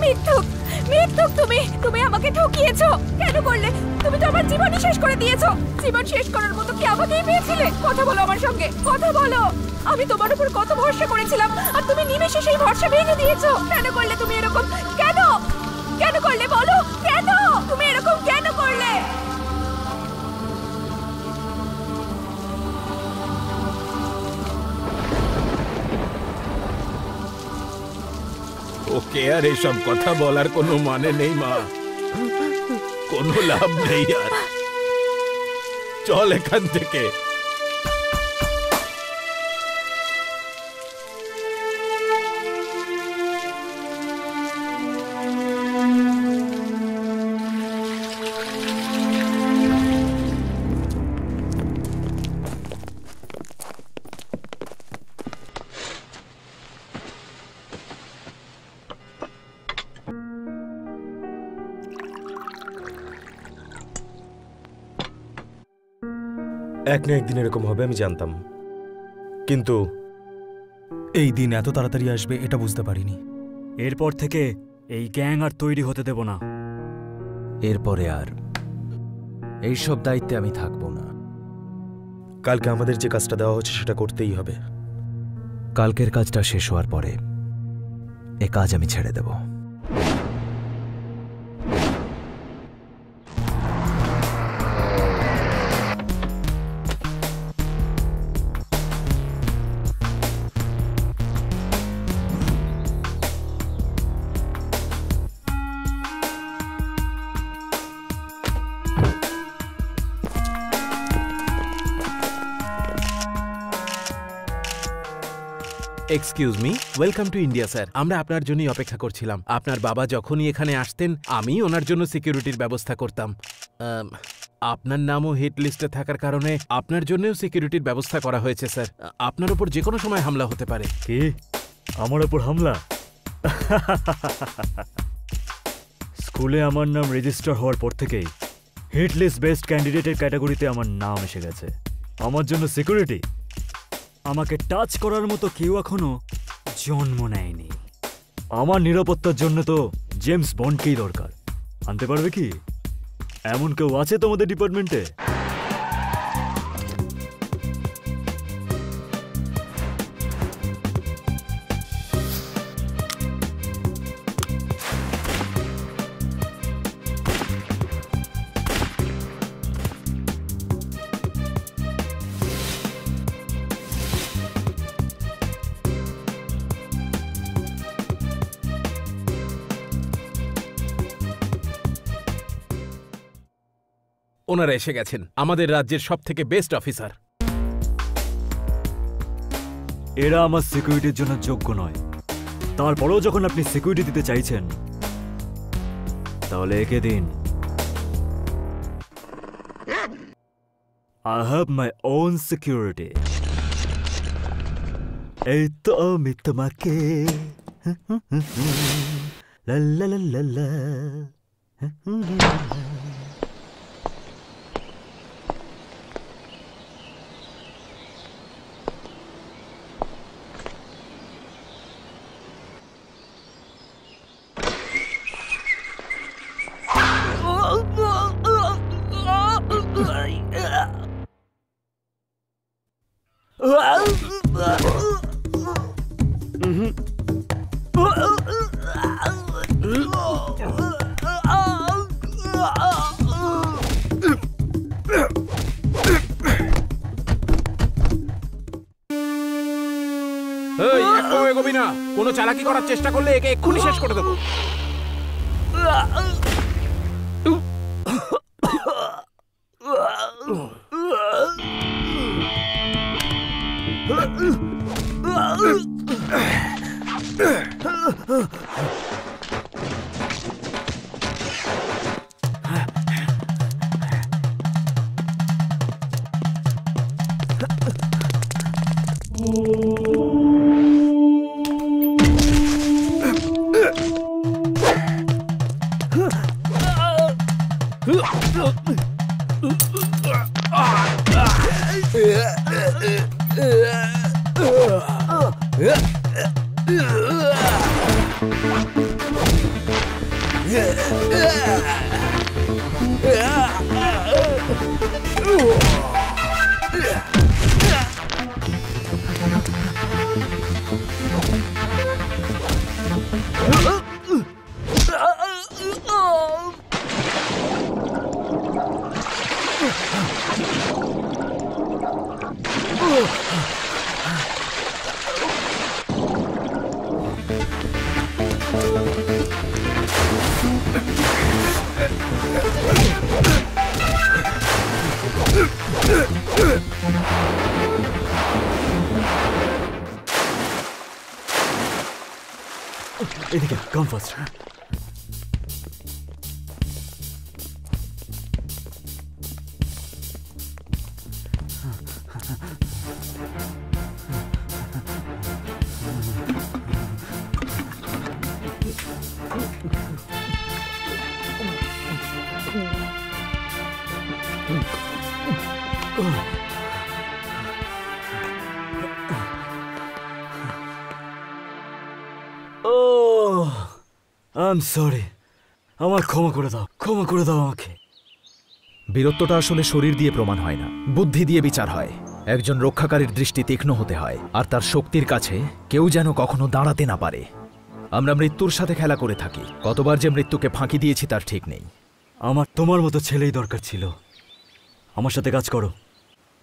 মিথ্যুক, মিথ্যুক, তুমি আমাকে ঠকিয়েছো। কেন করলে? তুমি তো আমার জীবনই শেষ করে দিয়েছো। জীবন শেষ করার মতো কি আমাকেই পেয়েছিলে? কথা বলো আমার সঙ্গে, কথা বলো। আমি তোমার উপর কত ভরসা করেছিলাম, আর তুমি নিমেষে সেই ভরসা ভেঙে দিয়েছো। কেন করলে তুমি এরকম? কেন কেন করলে বলো? কেন তুমি এরকম কেন করলে? ওকে আর এসব কথা বলার কোনো মানে নেই মা, কোনো লাভ নেই আর। চল এখান থেকে। এক না একদিন এরকম হবে আমি জানতাম, কিন্তু এই দিন এত তাড়াতাড়ি আসবে এটা বুঝতে পারিনি। এরপর থেকে এই গ্যাং আর তৈরি হতে দেব না। এরপরে আর এইসব দায়িত্বে আমি থাকবো না। কালকে আমাদের যে কাজটা দেওয়া হচ্ছে সেটা করতেই হবে। কালকের কাজটা শেষ হওয়ার পরে এ কাজ আমি ছেড়ে দেব। Excuse me, welcome to India sir. আমরা আপনার জন্যই অপেক্ষা করছিলাম। আপনার বাবা যখনই এখানে আসতেন আমি ওনার জন্য সিকিউরিটির ব্যবস্থা করতাম। আপনার নামও হিট লিস্টে থাকার কারণে আপনার জন্যও সিকিউরিটির ব্যবস্থা করা হয়েছে স্যার। আপনার উপর যে কোনো সময় হামলা হতে পারে। কি আমার উপর হামলা? স্কুলে আমার নাম রেজিস্টার হওয়ার পর থেকেই হিট লিস্ট বেস্ট ক্যান্ডিডেটের ক্যাটাগরিতে আমার নাম এসে গেছে। আমার জন্য সিকিউরিটি? আমাকে টাচ করার মতো কেউ এখনো জন্ম নেয়নি। আমার নিরাপত্তার জন্য তো জেমস বন্ডকেই দরকার। আনতে পারবে কি? এমন কেউ আছে তোমাদের ডিপার্টমেন্টে? ওনারা এসে গেছেন, আমাদের রাজ্যের সবথেকে বেস্ট অফিসার। এরা আমার সিকিউরিটির জন্য যোগ্য নয়। তারপরেও যখন আপনি সিকিউরিটি দিতে চাইছেন তাহলে একে দিন। I have my own security. এই তো আমি তোমাকে লা লা লা লা লা। কোনো চালাকি করার চেষ্টা করলে একে এক্ষুনি শেষ করে দেবো। এদিকে কাম ফাস্ট। আই এম সরি, আমার ক্ষমা করে দাও, ক্ষমা করে দাও আমাকে। বীরত্বটা আসলে শরীর দিয়ে প্রমাণ হয় না, বুদ্ধি দিয়ে বিচার হয়। একজন রক্ষাকারীর দৃষ্টি তীক্ষ্ণ হতে হয়, আর তার শক্তির কাছে কেউ যেন কখনো দাঁড়াতে না পারে। আমরা মৃত্যুর সাথে খেলা করে থাকি, কতবার যে মৃত্যুকে ফাঁকি দিয়েছি তার ঠিক নেই। আমার তোমার মতো ছেলেই দরকার ছিল। আমার সাথে কাজ করো,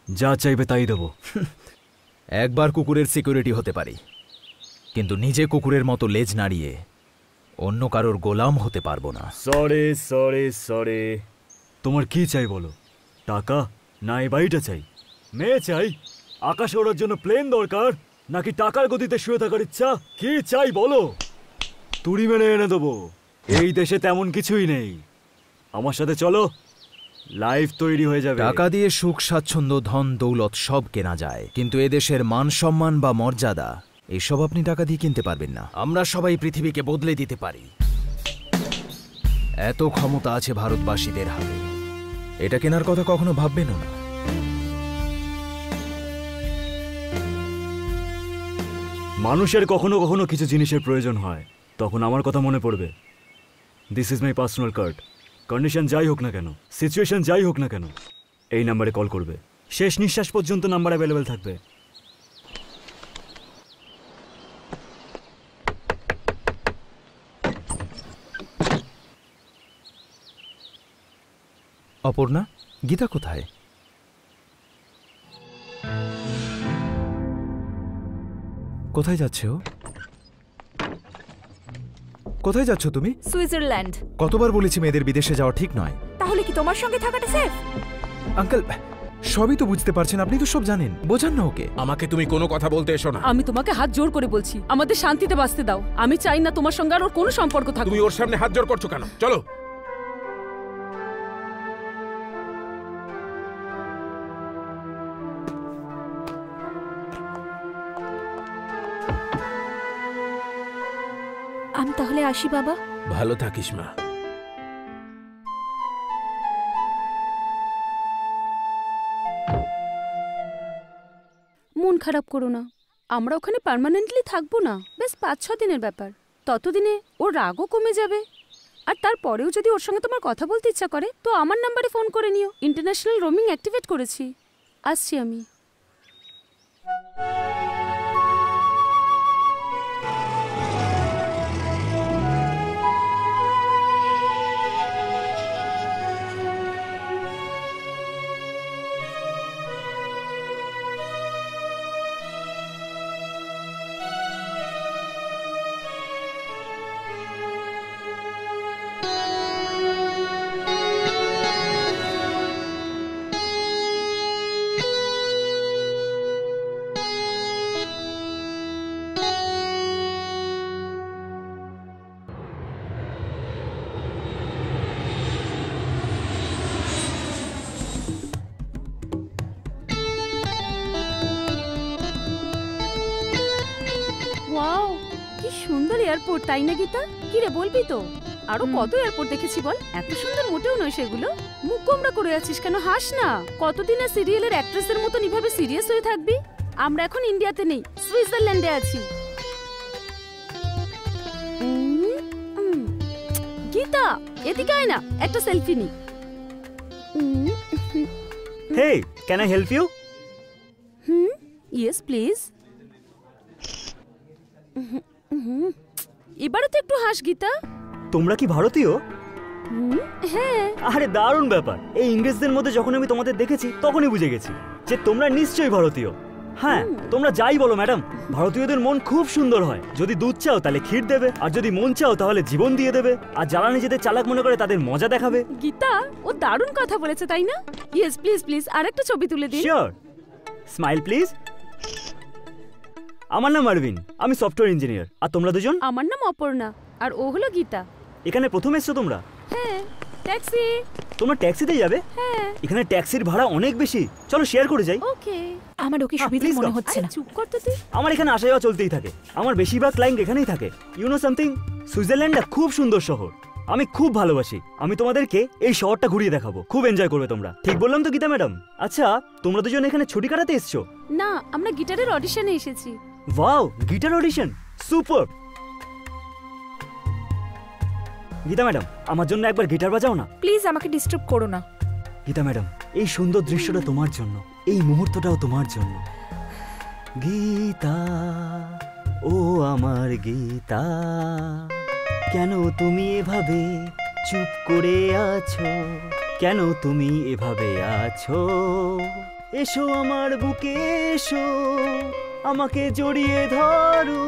যা চাইবে তাই দেবো। একবার কুকুরের সিকিউরিটি হতে পারি, কিন্তু নিজে কুকুরের মতো লেজ নাড়িয়ে অন্য কারোর গোলাম হতে পারবো না। Sorry sorry sorry. তোমার কি চাই বলো? টাকা না এই বাড়িটা চাই? মেয়ে চাই? আকাশে ওড়ার জন্য প্লেন দরকার, নাকি টাকার গতিতে শুয়ে থাকার ইচ্ছা? কি চাই বলো, তুড়ি মেরে এনে দেবো। এই দেশে তেমন কিছুই নেই। আমার সাথে চলো, লাইফ তৈরি হয়ে যাবে। টাকা দিয়ে সুখ, স্বাচ্ছন্দ্য, ধন দৌলত সব কেনা যায়, কিন্তু এদেশের মান সম্মান বা মর্যাদা এসব আপনি টাকা দিয়ে কিনতে পারবেন না। আমরা সবাই পৃথিবীকে বদলে দিতে পারি, এত ক্ষমতা আছে ভারতবাসীদের হাতে। এটা কেনার কথা কখনো ভাববেনও না। মানুষের কখনো কখনো কিছু জিনিসের প্রয়োজন হয়, তখন আমার কথা মনে পড়বে। This is my personal card. Condition যাই হোক না কেন, সিচুয়েশন যাই হোক না কেন, এই নাম্বারে কল করবে। শেষ নিঃশ্বাস পর্যন্ত নাম্বার অ্যাভেলেবেল থাকবে। অপর্ণা, গীতা কোথায়? কোথায় যাচ্ছে ও? কোথায় যাচ্ছ তুমি? সুইজারল্যান্ড। কতবার বলেছি মেয়েদের বিদেশে যাওয়া ঠিক নয়। তাহলে কি তোমার সঙ্গে থাকাটা সেফ? আঙ্কেল, সবই তো বুঝতে পারছেন, আপনি তো সব জানেন, বোঝান না ওকে। আমাকে তুমি কোনো কথা বলতে এসো না। আমি তোমাকে হাত জোর করে বলছি, আমাদের শান্তিতে বাঁচতে দাও। আমি চাই না তোমার সঙ্গে আর ওর কোনো সম্পর্ক থাকুক। তুমি ওর সামনে হাত জোর করছো কেন? চলো। আমি তাহলে আসি বাবা। ভালো থাকিস মা। মন খারাপ করো না, আমরা ওখানে পার্মানেন্টলি থাকবো না, বেশ 5-6 দিনের ব্যাপার। ততদিনে ওর রাগও কমে যাবে। আর তারপরেও যদি ওর সঙ্গে তোমার কথা বলতে ইচ্ছা করে তো আমার নাম্বারে ফোন করে নিও। ইন্টারন্যাশনাল রোমিং অ্যাক্টিভেট করেছি। আসছি আমি। ওয়াও, কি সুন্দর এয়ারপোর্ট, তাই না গীতা? কি রে, বলবি তো? আরো কত এয়ারপোর্ট দেখেছি বল, এত সুন্দর মোটেও নয় সেগুলো। মুখ গোমরা করে আছিস কেন? হাস না। কতদিনে সিরিয়ালের অ্যাক্ট্রেসের মতন এভাবে সিরিয়াস হয়ে থাকবি? আমরা এখন ইন্ডিয়াতে নেই, সুইজারল্যান্ডে আছি। গীতা, গীতা এদিকে আয় না, একটা সেলফি নি। Hey, can I help you? Yes please. এবারে তো একটু হাস গীতা। তোমরা কি ভারতীয়? হ্যাঁ। আরে দারুণ ব্যাপার। এই ইংরেজদের মধ্যে যখন আমি তোমাদের দেখেছি তখনই বুঝে গেছি যে তোমরা নিশ্চয়ই ভারতীয়। হ্যাঁ, তোমরা যাই বলো ম্যাডাম, ভারতীয়দের মন খুব সুন্দর হয়। যদি দুধ চাও তাহলে ক্ষীর দেবে, আর যদি মন চাও তাহলে জীবন দিয়ে দেবে, আর যারা নিজেদের চালাক মনে করে তাদের মজা দেখাবে। গীতা ও দারুণ কথা বলেছে তাই না? ইয়েস প্লিজ প্লিজ, আরেকটা ছবি তুলে দিন। শিওর। Smile please. আমার নাম অরবিন্দ, আমি সফটওয়্যার ইঞ্জিনিয়ার। আর তোমরা দুজন? আমার নাম অপর্ণা, আর ও হলো গীতা। এখানে প্রথম এসছো তোমরা? হ্যাঁ। ট্যাক্সি। তোমরা ট্যাক্সিতে যাবে? হ্যাঁ। এখানে ট্যাক্সির ভাড়া অনেক বেশি, চলো শেয়ার করে যাই। ওকে। আমার ওকে সুবিধা please মনে go. হচ্ছে না। চুপ কর তো তুই। আমার এখানে আসা যাওয়া চলতেই থাকে। আমার বেশিরভাগ ক্লায়েন্ট এখানেই থাকে। ইউ নো সামথিং, সুইজারল্যান্ডটা খুব সুন্দর শহর, আমি খুব ভালোবাসি। আমি তোমাদেরকে এই শহরটা ঘুরিয়ে দেখাবো, খুব এনজয় করবে তোমরা। ঠিক বললাম তো গীতা ম্যাডাম? আচ্ছা, তোমরা দুজন এখানে ছুটি কাটাতে এসছো? না, আমরা গিটারের অডিশনে এসেছি। Wow, guitar audition, super. Gita madam, আমার জন্য একবার গিটার বাজাও না। প্লিজ আমাকে ডিস্টার্ব করো না। গীতা ম্যাডাম, এই সুন্দর দৃশ্যটা তোমার জন্য, এই মুহূর্তটাও তোমার জন্য। গীতা, ও আমার গীতা, কেন তুমি এভাবে চুপ করে আছো? কেন তুমি এভাবে আছো? এসো আমার বুকে, এসো আমাকে জড়িয়ে ধরো,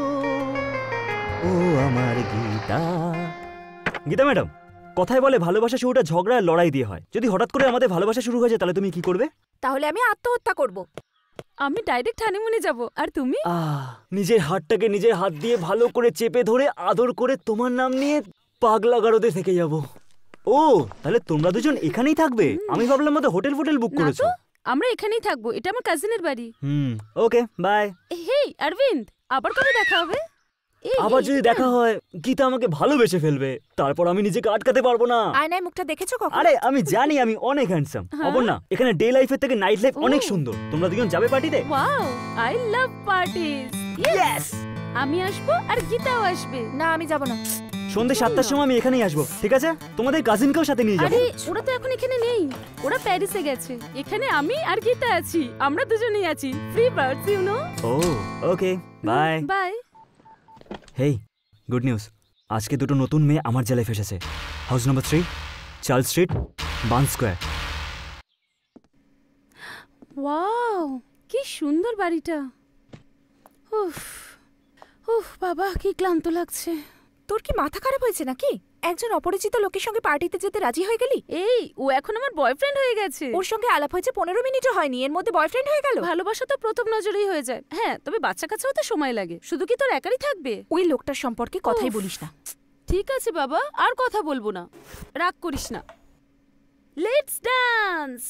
ও আমার গীতা। গীতা ম্যাডাম, কথায় বলে ভালোবাসা শুরুটা ঝগড়া আর লড়াই দিয়ে হয়। যদি হঠাৎ করে আমাদের ভালোবাসা শুরু হয়ে যায় তাহলে তুমি কি করবে? তাহলে আমি আত্মহত্যা করব। আমি ডাইরেক্ট হানিমুনে যাব, আর তুমি? নিজের হাতটাকে নিজের হাত দিয়ে ভালো করে চেপে ধরে আদর করে তোমার নাম নিয়ে পাগলা গারদে থেকে যাব। ও, তাহলে তোমরা দুজন এখানেই থাকবে? আমি ভাবলাম মতো হোটেল ফোটেল বুক না করেছো। তো, আমরা এখানেই থাকবো, এটা আমার কাজিনের বাড়ি। ওকে, বাই। হেই অরবিন্দ, আবার কবে দেখা হবে? এই, আবার এই, যদি এটা- দেখা হয় গীতা আমাকে ভালোবেসে ফেলবে, তারপর আমি নিজেকে আটকাতে পারবো না। আয়নায় মুখটা দেখেছো কখন? আরে আমি জানি আমি অনেক হ্যান্ডসাম। অবর্ণা, এখানে ডে লাইফের থেকে নাইট লাইফ অনেক ও। সুন্দর। তোমরা দুজন যাবে পার্টিতে? Wow, I love parties. Yes. আমি আসবো আর গীতাও আসবে। না, আমি যাব না। সন্ধ্যে 7টার সময় আমি এখানেই আসবো, ঠিক আছে? তোমাদের কাজিনকেও সাথে নিয়ে যাবো। আরে ওরা তো এখন এখানে নেই, ওরা প্যারিসে গেছে। এখানে আমি আর গীতা আছি, আমরা দুজনেই আছি। Free birds, you know. Oh, okay, bye. Bye. Hey, good news. আজকে দুটো নতুন মেয়ে আমার জেলায় ফেসেছে। House number 3, Charles street, Barn square. Wow, কি সুন্দর বাড়িটা। উফ উফ বাবা, কি ক্লান্ত লাগছে। তোর কি মাথা খারাপ হয়েছে নাকি? একজন অপরিচিত লোকের সঙ্গে পার্টিতে যেতে রাজি হয়ে গেলি? এই, ও এখন আমার বয়ফ্রেন্ড হয়ে গেছে। ওর সঙ্গে আলাপ হয়েছে 15 মিনিটও হয়নি, এর মধ্যে বয়ফ্রেন্ড হয়ে গেল? ভালোবাসা তো প্রথম নজরেই হয়ে যায়। হ্যাঁ, তবে বাচ্চা কাছেও তো সময় লাগে। শুধু কি তোর একারই থাকবে? ওই লোকটার সম্পর্কে কথাই উফ। বলিস না। ঠিক আছে বাবা, আর কথা বলবো না, রাগ করিস না। Let's dance.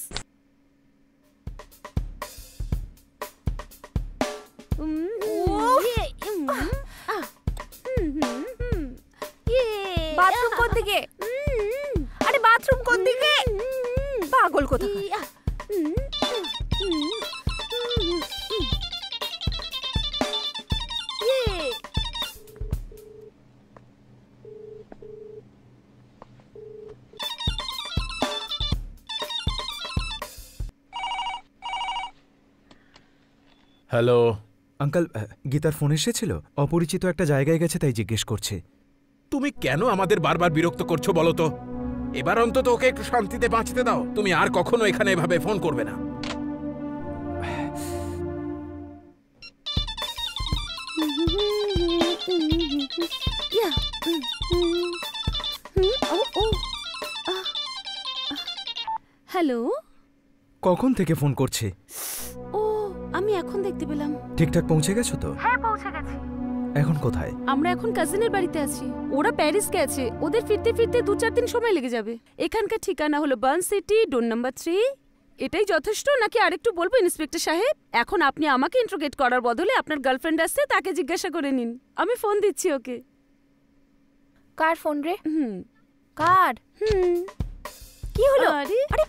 বাথরুম কোন দিকে? আরে বাথরুম কোন দিকে? পাগল কোথাকার। হ্যালো। আঙ্কেল, গীতার ফোন এসেছিল। অপরিচিত একটা জায়গায় গেছে, তাই জিজ্ঞেস করছে। তুমি কেন আমাদের বারবার বিরক্ত করছো বলো তো? এবার অন্তত ওকে একটু শান্তিতে বাঁচতে দাও। তুমি আর কখনো এখানে এভাবে ফোন করবে না। হ্যালো। কখন থেকে ফোন করছে? ও, আমি এখন দেখতে পেলাম। ঠিকঠাক পৌঁছে গেছো তো? হ্যাঁ, পৌঁছে গেছি। এখন কোথায়? আমরা এখন কাজিনের বাড়িতে আছি। ওরা প্যারিস গেছে, ওদের ফিরতে ফিরতে 2-4 দিন সময় লেগে যাবে। এখানকার ঠিকানা হলো বার্ন সিটি, ডোর নাম্বার 3। এটাই যথেষ্ট নাকি আরেকটু বলবো ইন্সপেক্টর সাহেব? এখন আপনি আমাকে ইন্ট্রোগেট করার বদলে আপনার গার্লফ্রেন্ড আসছে, তাকে জিজ্ঞাসা করে নিন। আমি ফোন দিচ্ছি ওকে। কার ফোন রে? হুম কার? হুম। কি হলো? আরে আরে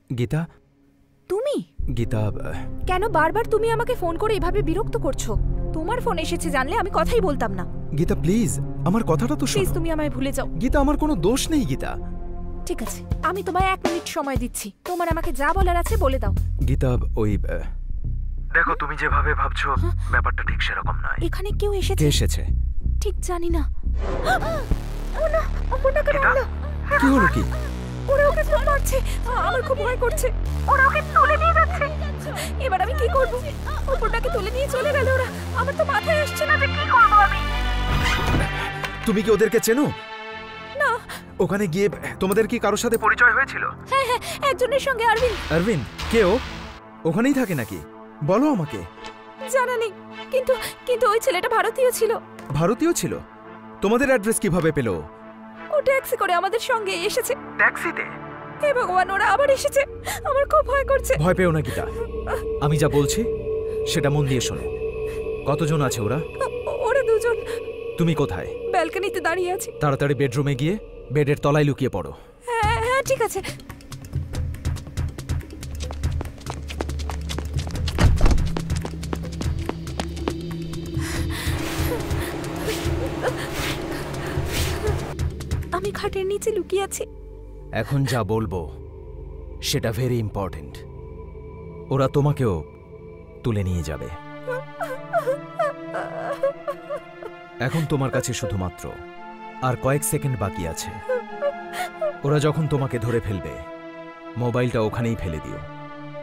গীতা, তুমি গীতা, কেন বারবার তুমি আমাকে ফোন করে এভাবে বিরক্ত করছো? তোমার ফোন এসেছে জানলে আমি কথাই বলতাম না। গীতা প্লিজ আমার কথাটা তো প্লিজ শোনো। তুমি আমায় ভুলে যাও। গীতা আমার কোনো দোষ নেই গীতা। ঠিক আছে, আমি তোমায় 1 মিনিট সময় দিচ্ছি। তোমার আমাকে যা বলার আছে বলে দাও। গীতা ওই দেখো তুমি যেভাবে ভাবছো ব্যাপারটা ঠিক সেরকম নয়। এখানে কেউ কে এসেছে? এসেছে? ঠিক জানি না। ও না, অপর্ণাকে বললো। কি হলো কি? ওরা ওকে ফোন মারছে। আমার খুব ভয় করছে। ওরা ওকে তুলে নিয়ে যাচ্ছে। এবার আমি কি করব? অপর্ণাকে তুলে নিয়ে চলে গেল ওরা। আমার তো মাথায় আসছে না যে কি করব আমি। তুমি কি ওদেরকে চেনো? না। ওখানে গিয়ে তোমাদের কি কারোর সাথে পরিচয় হয়েছিল? হ্যাঁ হ্যাঁ, একজনের সঙ্গে অরবিন্দ। অরবিন্দ কে ও? ওখানেই থাকে নাকি? বলো আমাকে। জানা নেই, কিন্তু কিন্তু ওই ছেলেটা ভারতীয় ছিল। ভারতীয় ছিল? তোমাদের অ্যাড্রেস কিভাবে পেল? ও ট্যাক্সি করে আমাদের সঙ্গে এসেছে। ট্যাক্সিতে? হে ভগবান, ওরা আবার এসেছে। আমার খুব ভয় করছে। ভয় পেও না গীতা, আমি যা বলছি সেটা মন দিয়ে শোনো। কতজন আছে ওরা? ওরা দুজন। তুমি কোথায়? ব্যালকনিতে দাঁড়িয়ে আছি। তাড়াতাড়ি বেডরুমে গিয়ে বেডের তলায় লুকিয়ে পড়ো। হ্যাঁ হ্যাঁ ঠিক আছে। আমি খাটের নিচে লুকিয়ে আছি। এখন যা বলবো সেটা ভেরি ইম্পর্টেন্ট। ওরা তোমাকেও তুলে নিয়ে যাবে। এখন তোমার কাছে শুধুমাত্র আর কয়েক সেকেন্ড বাকি আছে। ওরা যখন তোমাকে ধরে ফেলবে মোবাইলটা ওখানেই ফেলে দিও।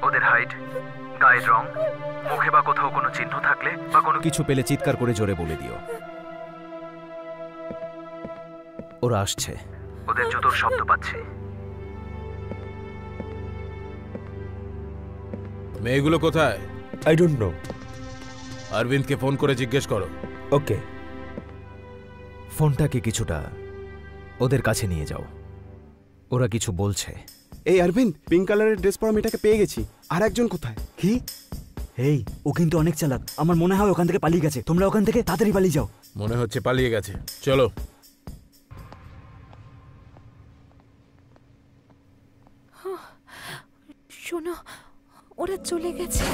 ওদের হাইট, গায়ের রং, মুখে বা কোথাও কোনো চিহ্ন থাকলে বা কোনো কিছু পেলে চিৎকার করে জোরে বলে দিও। ওরা আসছে, ওদের জুতোর শব্দ পাচ্ছি। মেয়েগুলো কোথায়? I don't know. অরবিন্দকে ফোন করে জিজ্ঞেস করো। ওকে। ফোনটাকে কিছুটা ওদের কাছে নিয়ে যাও। ওরা কিছু বলছে। এই অরবিন্দ, পিঙ্ক কালারের ড্রেস পরা মেয়েটাকে পেয়ে গেছি। আর একজন কোথায়? কি? এই ও কিন্তু অনেক চালাক। আমার মনে হয় ওখান থেকে পালিয়ে গেছে। তোমরা ওখান থেকে তাড়াতাড়ি পালিয়ে যাও। মনে হচ্ছে পালিয়ে গেছে। চলো। শোনো, ওরা চলে গেছে।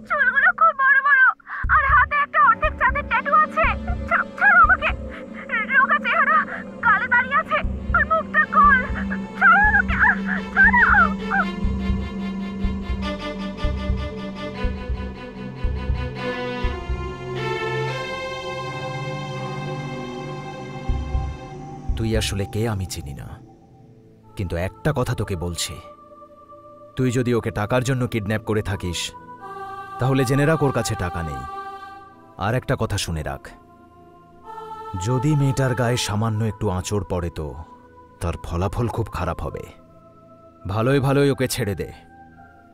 চুলগুলো খুব বড় বড় আর হাতে একটা অর্ধেক চাঁদের ট্যাটু আছে। ছাড়ো আমাকে। রোগা চেহারা, গালে দাঁড়িয়ে আছে আর মুখটা গোল। ছাড়ো আমাকে। ছাড়ো। তুই আসলে কে আমি চিনি না, কিন্তু একটা কথা তোকে বলছি। তুই যদি ওকে টাকার জন্য কিডন্যাপ করে থাকিস তাহলে জেনে রাখ ওর কাছে টাকা নেই। আর একটা কথা শুনে রাখ, যদি মেয়েটার গায়ে সামান্য একটু আঁচড় পড়ে তো তার ফলাফল খুব খারাপ হবে। ভালোই ভালোই ওকে ছেড়ে দে,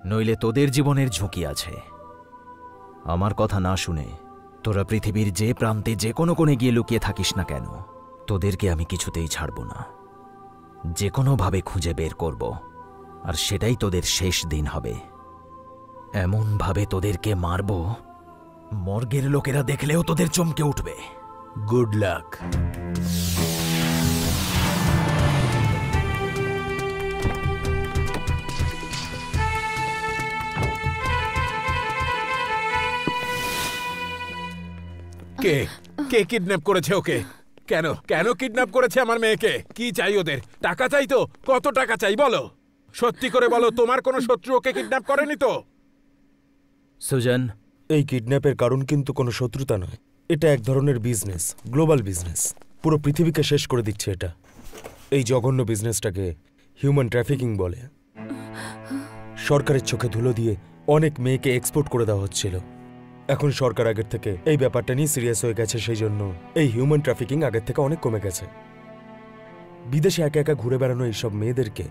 নইলে তোদের জীবনের ঝুঁকি আছে। আমার কথা না শুনে তোরা পৃথিবীর যে প্রান্তে যে কোনো কোণে গিয়ে লুকিয়ে থাকিস না কেন, তোদেরকে আমি কিছুতেই ছাড়ব না। যে কোনোভাবে খুঁজে বের করব, আর সেটাই তোদের শেষ দিন হবে। এমনভাবে তোদেরকে মারব মর্গের লোকেরা দেখলেও তোদের চমকে উঠবে। Good luck. কে কে কিডন্যাপ করেছে ওকে? কেন কেন কিডন্যাপ করেছে আমার মেয়েকে? কি চাই ওদের? টাকা চাই তো? কত টাকা চাই বলো? সত্যি করে বলো, তোমার কোনো শত্রু ওকে কিডন্যাপ করেনি তো? সুজন, এই কিডন্যাপের কারণ কিন্তু কোনো শত্রুতা নয়। এটা এক ধরনের বিজনেস, গ্লোবাল বিজনেস। পুরো পৃথিবীকে শেষ করে দিচ্ছে এটা। এই জঘন্য বিজনেসটাকে হিউম্যান ট্রাফিকিং বলে। সরকারের চোখে ধুলো দিয়ে অনেক মেয়েকে এক্সপোর্ট করে দেওয়া হচ্ছিল। এখন সরকার আগের থেকে এই ব্যাপারটা নিয়ে সিরিয়াস হয়ে গেছে, সেই জন্য এই হিউম্যান ট্রাফিকিং আগের থেকে অনেক কমে গেছে। বিদেশে একা একা ঘুরে বেড়ানো এইসব মেয়েদেরকে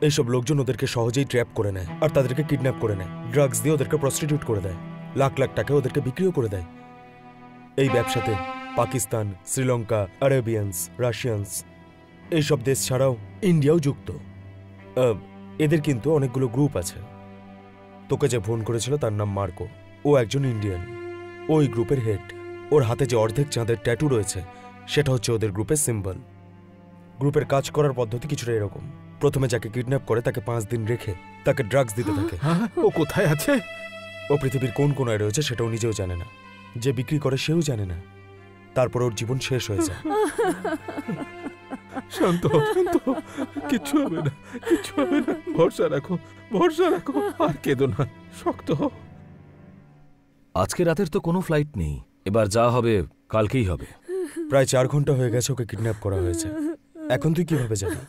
এইসব লোকজন ওদেরকে সহজেই ট্র্যাপ করে নেয় আর তাদেরকে কিডন্যাপ করে নেয়। ড্রাগস দিয়ে ওদেরকে প্রস্টিটিউট করে দেয়, লাখ লাখ টাকা ওদেরকে বিক্রিও করে দেয়। এই ব্যবসাতে পাকিস্তান, শ্রীলঙ্কা, আরেবিয়ানস, রাশিয়ানস এইসব দেশ ছাড়াও ইন্ডিয়াও যুক্ত। এদের কিন্তু অনেকগুলো গ্রুপ আছে। তোকে যে ফোন করেছিল তার নাম মার্কো। ও একজন ইন্ডিয়ান, ওই গ্রুপের হেড। ওর হাতে যে অর্ধেক চাঁদের ট্যাটু রয়েছে সেটা হচ্ছে ওদের গ্রুপের সিম্বল। গ্রুপের কাজ করার পদ্ধতি কিছুটা এরকম। প্রথমে যাকে কিডন্যাপ করে তাকে 5 দিন রেখে তাকে ড্রাগস দিতে থাকে। হ্যাঁ, ও কোথায় আছে? ও পৃথিবীর কোন কোনায় রয়েছে সেটাও নিজেও জানে না, যে বিক্রি করে সেও জানে না। তারপর ওর জীবন শেষ হয়ে যায়। শান্ত হও, শান্ত হও। কিচ্ছু হবে না, কিচ্ছু হবে না। ভরসা রাখো, ভরসা রাখো, আর কেঁদো না, শক্ত হও। আজকে রাতের তো কোনো ফ্লাইট নেই, এবার যা হবে কালকেই হবে। প্রায় 4 ঘন্টা হয়ে গেছে ওকে কিডন্যাপ করা হয়েছে। এখন তুই কিভাবে যাবি?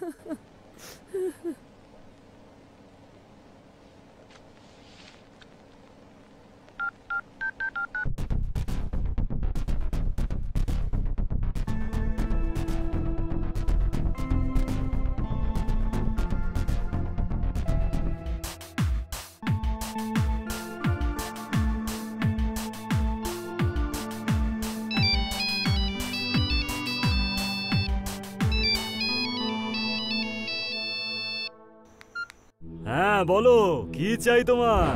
হ্যাঁ বলো, কি চাই তোমার?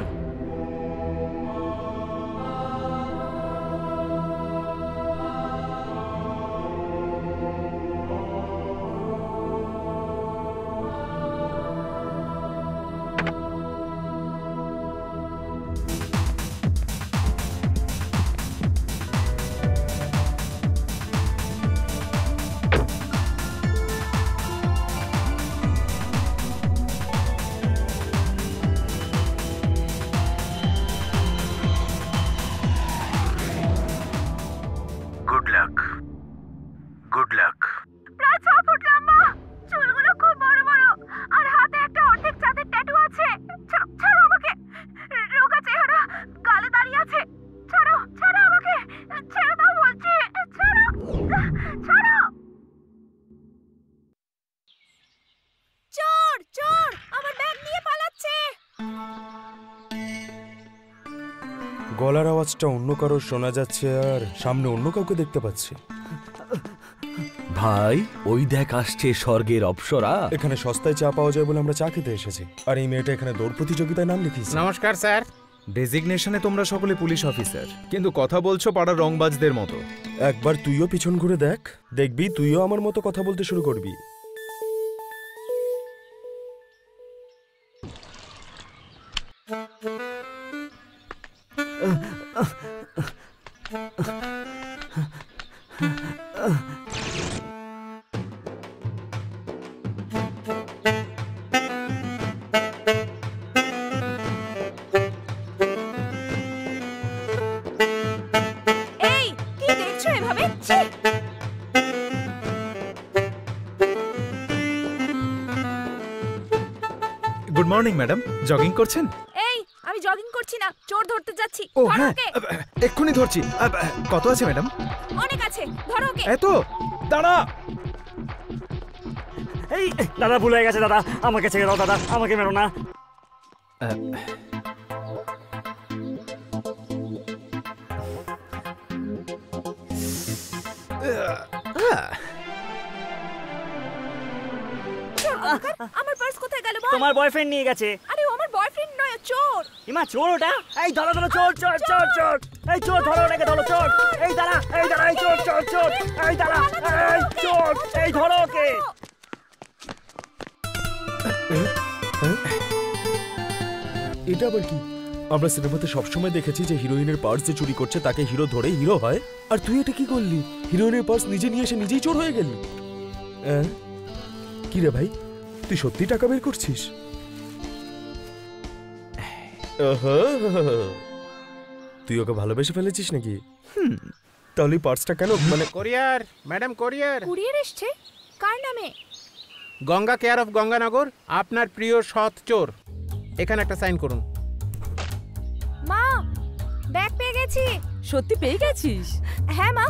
Good luck, good luck. প্রায় 6 ফুট লম্বা, চুলগুলো খুব বড় বড়, আর হাতে একটা অর্ধেক চাঁদের ট্যাটু আছে। ছাড়ো আমাকে, রোগা চেহারা, গালে দাঁড়িয়ে আছে। ছাড়ো, ছাড়ো আমাকে, ছেড়ে দাও বলছি, ছাড়ো, ছাড়ো। চোর, চোর, আমার ব্যাগ নিয়ে পালাচ্ছে। গলার আওয়াজটা অন্য কারোর শোনা যাচ্ছে, আর সামনে অন্য কাউকে দেখতে পাচ্ছি। ভাই, ওই দেখ আসছে স্বর্গের অপ্সরা। এখানে সস্তায় চা পাওয়া যায় বলে আমরা চা খেতে এসেছি, আর এই মেয়েটা এখানে দৌড় প্রতিযোগিতায় নাম লিখিয়েছে। নমস্কার স্যার। ডেজিগনেশনে তোমরা সকলে পুলিশ অফিসার, কিন্তু কথা বলছো পাড়ার রংবাজদের মতো। একবার তুইও পিছন ঘুরে দেখ, দেখবি তুইও আমার মতো কথা বলতে শুরু করবি। এই, কি দেখছো এভাবে? ছি! গুড মর্নিং ম্যাডাম, জগিং করছেন? এই, আমি জগিং করছি না, চোর ধরতে যাচ্ছি। ও ধরো হ্যাঁ, ওকে। এক্ষুনি ধরছি। কত আছে ম্যাডাম? অনেক আছে, ধরো ওকে। এত? দাঁড়া। এই দাদা, ভুল হয়ে গেছে দাদা, আমাকে ছেড়ে দাও দাদা, আমাকে মেরো না। চোর কোথাকার? আমার পার্স কোথায় গেল বল? তোমার বয়ফ্রেন্ড নিয়ে গেছে। আরে ও আমার বয়ফ্রেন্ড নয়, ও চোর। ইমা, চোর ওটা? এই ধরো ধরো, চোর চোর চোর চোর, এই চোর ধরো ওটাকে, ধরো চোর। এই দাঁড়া, এই দাঁড়া, এই চোর চোর চোর, এই দাঁড়া, এই চোর, এই ধরো ওকে। এটা আবার কি? আমরা সিনেমাতে সবসময় দেখেছি যে হিরোইনের পার্স যে চুরি করছে তাকে হিরো ধরে হিরো হয়, আর তুই এটা কি করলি? হিরোইনের পার্স নিজে নিয়ে এসে নিজেই চোর হয়ে গেলি। কি রে ভাই, তুই সত্যি টাকা বের করছিস? তুই ওকে ভালোবেসে ফেলেছিস নাকি? তাহলে পার্সটা কেন, মানে কোরিয়ার, ম্যাডাম কোরিয়ার। কুরিয়ার এসছে? কার নামে? গঙ্গা কেয়ার অফ গঙ্গানগর, আপনার প্রিয় সৎ চোর। এখানে একটা সাইন করুন। মা, ব্যাগ পেয়ে গেছি। সত্যি পেয়ে গেছিস? হ্যাঁ মা,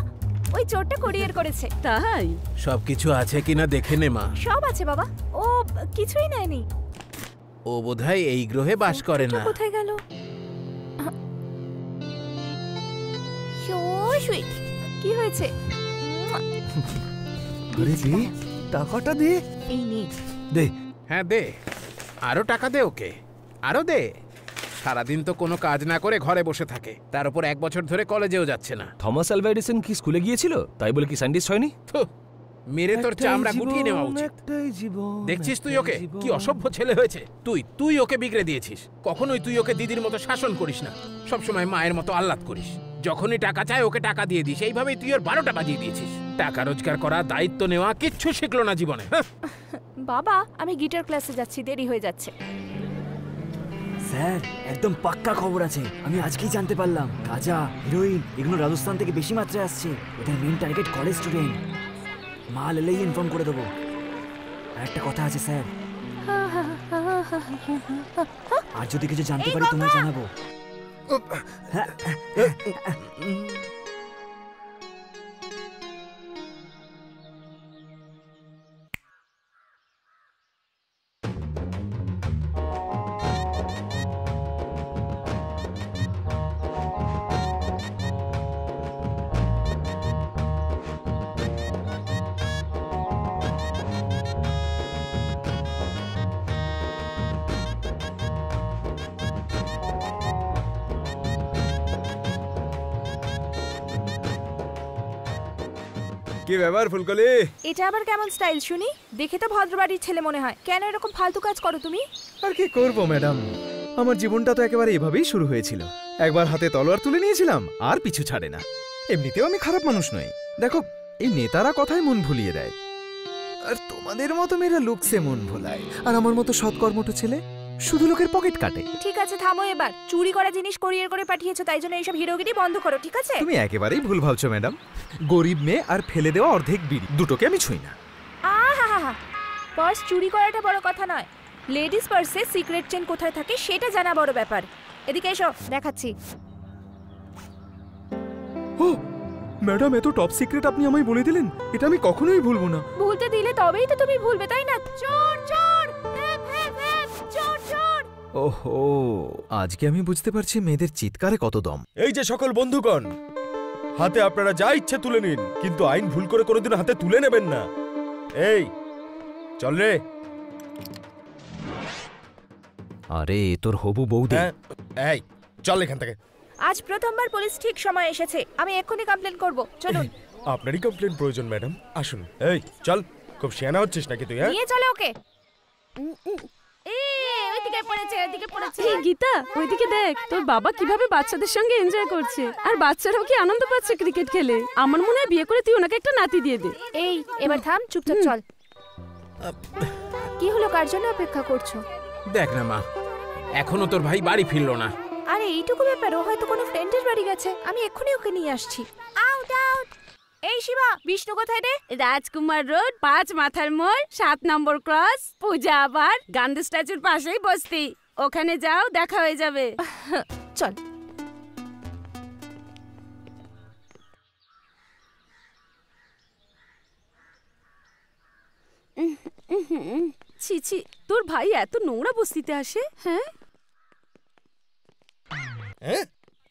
ওই চোরটা কুরিয়ার করেছে। তাই? সবকিছু আছে কিনা দেখে নে মা। সব আছে বাবা, ও কিছুই নেয়নি। ও বোধহয় এই গ্রহে বাস করে না। কোথায় গেল? So sweet. কি হয়েছে? টাকাটা দে। এই নে। দে। হ্যাঁ দে, আরো টাকা দে ওকে, আরো দে। সারাদিন তো কোনো কাজ না করে ঘরে বসে থাকে, তার উপর 1 বছর ধরে কলেজেও যাচ্ছে না। থমাস আলভা এডিসন কি স্কুলে গিয়েছিল, তাই বলে কি সায়েন্টিস্ট হয়নি? থু, মেরে তোর চামড়া গুটিয়ে নেওয়া উচিত। দেখছিস তুই ওকে কি অসভ্য ছেলে হয়েছে। তুই ওকে বিগড়ে দিয়েছিস। কখনোই তুই ওকে দিদির মতো শাসন করিস না, সবসময় মায়ের মতো আহ্লাদ করিস। যখনই টাকা চায় ওকে টাকা দিয়ে দিস। এইভাবেই তুই ওর 12টা বাজিয়ে দিয়েছিস। টাকা রোজগার করা, দায়িত্ব নেওয়া কিচ্ছু শিখলো না জীবনে। বাবা, আমি গিটার ক্লাসে যাচ্ছি, দেরি হয়ে যাচ্ছে। স্যার একদম পাক্কা খবর আছে, আমি আজকেই জানতে পারলাম। গাঁজা, হিরোইন এগুলো রাজস্থান থেকে বেশি মাত্রায় আসছে। ওদের মেন টার্গেট কলেজ স্টুডেন্ট। মাল এলেই ইনফর্ম করে দেবো। আর একটা কথা আছে স্যার, আর যদি কিছু জানতে পারি তোমায় জানাবো। কি ব্যাপার ফুলকলি? এটা আবার কেমন স্টাইল শুনি? দেখে তো ভদ্রবাড়ির ছেলে মনে হয়। কেন এরকম ফালতু কাজ করো তুমি? আর কি করব ম্যাডাম, আমার জীবনটা তো একেবারে এভাবেই শুরু হয়েছিল। একবার হাতে তলোয়ার তুলে নিয়েছিলাম, আর পিছু ছাড়ে না। এমনিতেও আমি খারাপ মানুষ নই। দেখো, এই নেতারা কথায় মন ভুলিয়ে দেয়, আর তোমাদের মতো মেয়েরা লুকসে মন ভোলায়, আর আমার মতো সৎকর্মঠ ছেলে শুধু লোকের পকেট কাটে। ঠিক আছে, থামো এবার। চুরি করা জিনিস কোরিয়ার করে পাঠিয়েছো, তাই জন্য এইসব হিরোগিরি বন্ধ করো, ঠিক আছে? তুমি একেবারেই ভুল ভাবছো ম্যাডাম। গরিব মেয়ে আর ফেলে দেওয়া অর্ধেক বিড়ি, দুটোকে আমি ছুঁই না। আহা, পার্স চুরি করাটা বড় কথা নয়, লেডিস পার্সে সিক্রেট চেন কোথায় থাকে সেটা জানা বড় ব্যাপার। এদিকে এসো, দেখাচ্ছি। ও ম্যাডাম, এত টপ সিক্রেট আপনি আমায় বলে দিলেন, এটা আমি কখনোই ভুলবো না। ভুলতে দিলে তবেই তো তুমি ভুলবে, তাই না? চোর চোর, চোর চোর। ওহো, আজকে আমি বুঝতে পারছি মেয়েদের চিৎকারে কত দম। এই যে সকল বন্ধুগণ, হাতে আপনারা যা ইচ্ছে তুলে নিন, কিন্তু আইন ভুল করে কোনোদিন হাতে তুলে নেবেন না। এই চল রে। আরে তোর হবু বৌদি। এই চল এখান থেকে। আজ প্রথমবার পুলিশ ঠিক সময় এসেছে, আমি এক্ষুনি কমপ্লেন করব। চলুন। আপনারই কমপ্লেন প্রয়োজন ম্যাডাম, আসুন। এই চল, খুব শিয়ানা হচ্ছিস নাকি তুই? নিয়ে চলো ওকে। ওইদিকে পড়েছে, ওইদিকে পড়েছে। এই গীতা, ওইদিকে দেখ, তোর বাবা কিভাবে বাচ্চাদের সঙ্গে এনজয় করছে, আর বাচ্চারাও কি আনন্দ পাচ্ছে ক্রিকেট খেলে। আমার মনে হয় বিয়ে করে তুই ওনাকে একটা নাতি দিয়ে দে। এই এবার থাম, চুপচাপ চল। কি হলো, কার জন্য অপেক্ষা করছো? দেখ না মা, এখনো তোর ভাই বাড়ি ফিরলো না। আরে এইটুকু ব্যাপার, ও হয়তো কোনো ফ্রেন্ডের বাড়ি গেছে। আমি এক্ষুনি ওকে নিয়ে আসছি। Out out. এই শিবা, বিষ্ণু কোথায় রে? রাজকুমার রোড, 5 মাথার মোড়, 7 নম্বর ক্রস, পূজা আবার গান্ধী স্ট্যাচুর পাশেই বসতি। ওখানে যাও, দেখা হয়ে যাবে। চল। ছি ছি, তোর ভাই এত নোংরা বস্তিতে আসে? হ্যাঁ,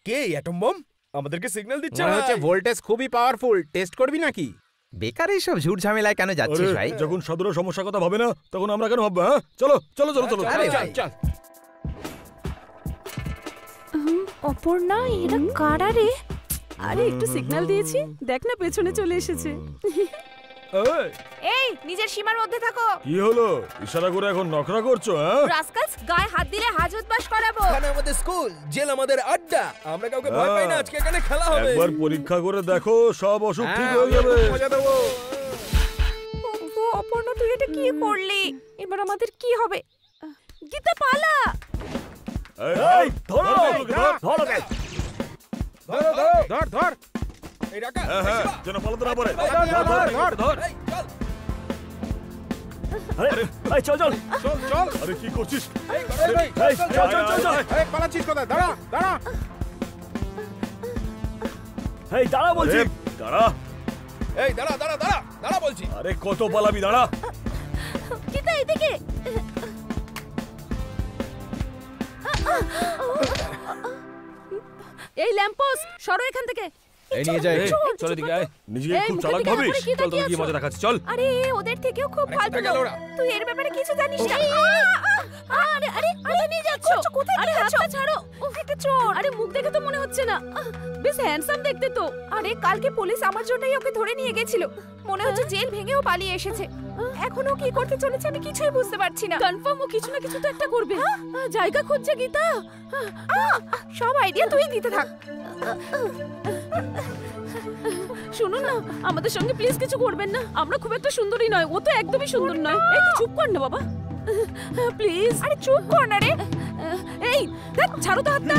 কে অ্যাটম বম আমাদেরকে সিগন্যাল দিচ্ছে? মনে হচ্ছে ভোল্টেজ খুবই পাওয়ারফুল। টেস্ট করবি নাকি? বেকার এইসব ঝুট ঝামেলায় কেন যাচ্ছিস ভাই? যখন সাধারণ সমস্যার কথা ভাবে না, তখন আমরা কেন ভাববো? হ্যাঁ, চলো চলো চলো চলো। আরে চল চল। অপর্ণা, এরা কারা রে? আরে একটু সিগন্যাল দিয়েছি, দেখ না পেছনে চলে এসেছে। এই নিজের সীমার মধ্যে থাকো। কি হলো, ইশারা করে এখন নখরা করছো? হ্যাঁ, রাস্কালস, গায়ে হাত দিলে হাজত বাস করাবো। এখানে আমাদের স্কুল, জেল আমাদের আড্ডা। আমরা কাউকে ভয় পাই না, আজকে এখানে খেলা হবে। একবার পরীক্ষা করে দেখো, সব অসুখ ঠিক হয়ে যাবে। মজা দেবো। অপর্ণা, তুই এটা কি করলি? এবার আমাদের কি হবে? গীতা পালা। এই ধরো, ধরো ওকে। ধর ধর। এই রাখা। হ্যাঁ, যেন পালাতে না পারে। ধর। এই চল। আরে এই চল চল চল চল। আরে কি করছিস? এই চল চল চল। এই পালাচ্ছিস কোথায়? দাঁড়া দাঁড়া। এই দাঁড়া বলছি, দাঁড়া। এই দাঁড়া দাঁড়া দাঁড়া দাঁড়া বলছি। আরে কত পালাবি, দাঁড়া। গীতা এদিকে। এই ল্যাম্পোস, সরো এখান থেকে। এই নিয়ে যাই, চল এদিকে আয়। নিজেকে খুব চালাক ভাবিস? চল তোকে গিয়ে মজা দেখাচ্ছি, চল। আরে ওদের থেকেও খুব ফালতু লোক। তুই এর ব্যাপারে কিছু জানিস না। আরে আরে কোথায় নিয়ে যাচ্ছ? কোথায় আরে নিয়ে যাচ্ছ? হাতটা ছাড়ো। এটা চোর। আরে মুখ দেখে তো মনে হচ্ছে না। বেশ হ্যান্ডসাম দেখতে তো। আরে কালকে পুলিশ আমার জন্যই ওকে ধরে নিয়ে গেছিল। মনে হচ্ছে জেল ভেঙেও পালিয়ে এসেছে। এখনো কি করতে চলেছে আমি কিছুই বুঝতে পারছি না। কনফার্ম ও কিছু না কিছু তো একটা করবে। জায়গা খুঁজছে গীতা। সব আইডিয়া তুই দিতে থাক। শুনুন না, আমাদের সঙ্গে প্লিজ কিছু করবেন না। আমরা খুব একটা সুন্দরী নয়, ও তো একদমই সুন্দর নয়। এই তুই চুপ কর না বাবা, প্লিজ। আরে চুপ কর না রে। এই দেখ, ছাড়ো তো হাতটা।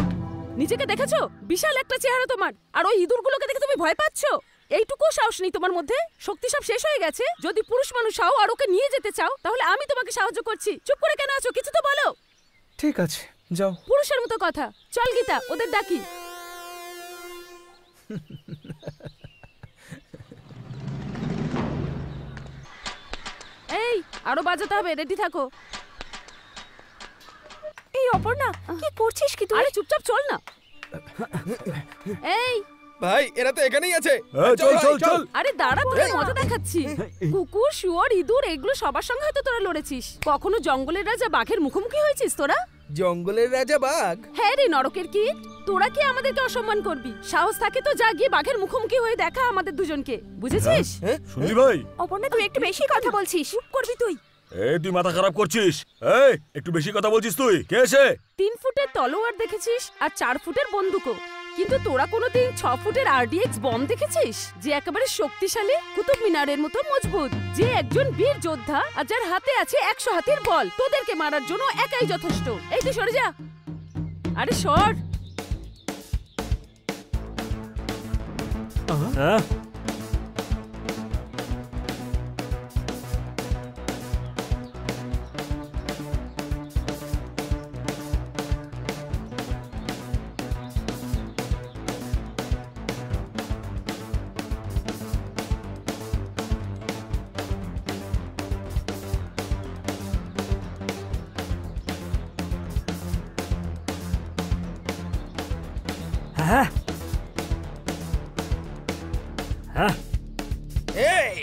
নিজেকে দেখেছো? বিশাল একটা চেহারা তোমার। আর ওই ইঁদুরগুলোকে দেখে তুমি ভয় পাচ্ছো? এইটুকু সাহস নেই তোমার মধ্যে? শক্তি সব শেষ হয়ে গেছে? যদি পুরুষ মানুষ হও আর ওকে নিয়ে যেতে চাও, তাহলে আমি তোমাকে সাহায্য করছি। চুপ করে কেন আছো? কিছু তো বলো। ঠিক আছে, যাও। পুরুষের মতো কথা। চল গীতা, ওদের ডাকি। এই আরো বাজাতে হবে, রেডি থাকো। এই অপর্ণা, কি করছিস কি তুই? আরে চুপচাপ চল না। এই ভাই, এরা তো এখানেই আছে। চল চল চল। আরে দাঁড়া, তোকে মজা দেখাচ্ছি। কুকুর, শুয়োর, ইঁদুর এগুলো সবার সঙ্গে হয়তো তোরা লড়েছিস। কখনো জঙ্গলের রাজা বাঘের মুখোমুখি হয়েছিস তোরা? জঙ্গলের রাজা বাঘ? হ্যাঁ রে নরকের কীট, তোরা কি আমাদেরকে অসম্মান করবি? সাহস থাকে তো যা গিয়ে বাঘের মুখোমুখি হয়ে দেখা আমাদের দুজনকে, বুঝেছিস? শুনলি ভাই? অপর্ণা তুই একটু বেশি কথা বলছিস। চুপ করবি তুই। এই তুই মাথা খারাপ করছিস। এই একটু বেশি কথা বলছিস তুই। কে এসে? 3 ফুটের তলোয়ার দেখেছিস আর 4 ফুটের বন্দুকও, কিন্তু তোরা কোনোদিন 6 ফুটের আরডিএক্স বম দেখেছিস? যে একেবারে শক্তিশালী, কুতুব মিনারের মতো মজবুত, যে একজন বীর যোদ্ধা আর যার হাতে আছে 100 হাতির বল। তোদেরকে মারার জন্য একাই যথেষ্ট। এই তুই সরে যা। আরে সর। হ্যাঁ হ্যাঁ হ্যাঁ এই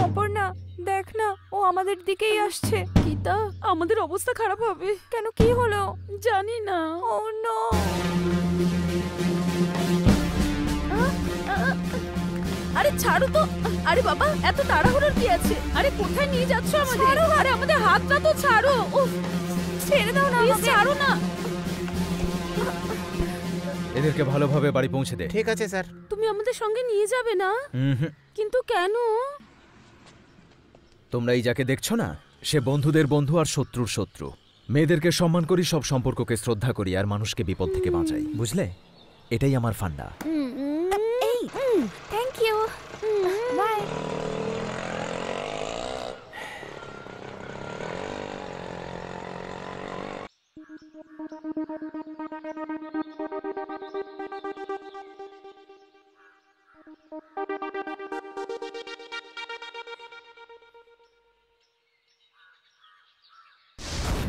অপর্ণা দেখ না, ও আমাদের দিকেই আসছে। গীতা, আমাদের অবস্থা খারাপ হবে। কেন, কি হলো? জানি না। ও নো। আরে ছাড়ো তো। আরে বাবা, এত তাড়াহুড়োর কি আছে? আরে কোথায় নিয়ে যাচ্ছ আমাদের? আরে আমাদের হাতটা তো ছাড়ো। উফ, ছেড়ে দাও না আমাকে। ছাড়ো না। এদেরকে ভালোভাবে বাড়ি পৌঁছে দে। ঠিক আছে স্যার। তুমি আমাদের সঙ্গে নিয়ে যাবে না? কিন্তু কেন? তোমরা এই যাকে দেখছো না, সে বন্ধুদের বন্ধু আর শত্রুর শত্রু। মেয়েদেরকে সম্মান করি, সব সম্পর্ককে শ্রদ্ধা করি, আর মানুষকে বিপদ থেকে বাঁচাই, বুঝলে? এটাই আমার ফান্ডা। Thank you, by.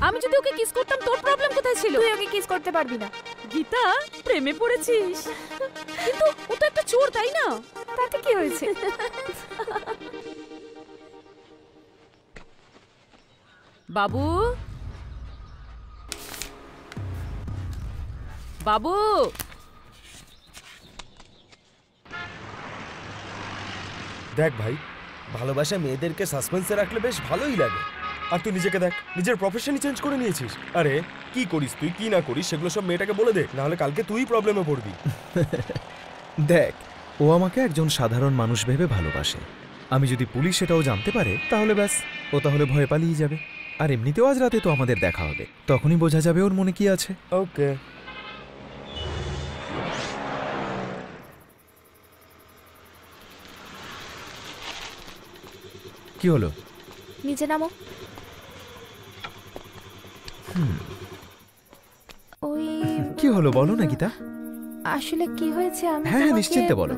আমি যদি ওকে কিস করতাম তোর প্রবলেম কোথায় ছিল? তুই ওকে কিস করতে পারবি না। গীতা, প্রেমে পড়েছিস? কিন্তু ও তো একটা চোর, তাই না? তাতে কি হয়েছে? বাবু, বাবু, দেখ ভাই, ভালোবাসা মেয়েদেরকে সাসপেন্সে রাখলে বেশ ভালোই লাগে। আর তুই নিজেকে দেখ, নিজের প্রফেশনই চেঞ্জ করে নিয়েছিস। আরে কি করিস তুই, কি না করিস, সেগুলো সব মেয়েটাকে বলে দে, নাহলে কালকে তুই প্রবলেমে পড়বি। দেখ, ও আমাকে একজন সাধারণ মানুষ ভেবে ভালোবাসে। আমি যদি পুলিশ সেটাও জানতে পারে তাহলে ব্যাস, ও তাহলে ভয় পালিয়ে যাবে। আর এমনিতেও আজ রাতে তো আমাদের দেখা হবে, তখনই বোঝা যাবে ওর মনে কি আছে। ওকে। কি হলো? নিচে নামো। ওই কি হলো বলো না গীতা। আসলে কি হয়েছে, আমি হ্যাঁ হ্যাঁ, নিশ্চিন্তে বলো।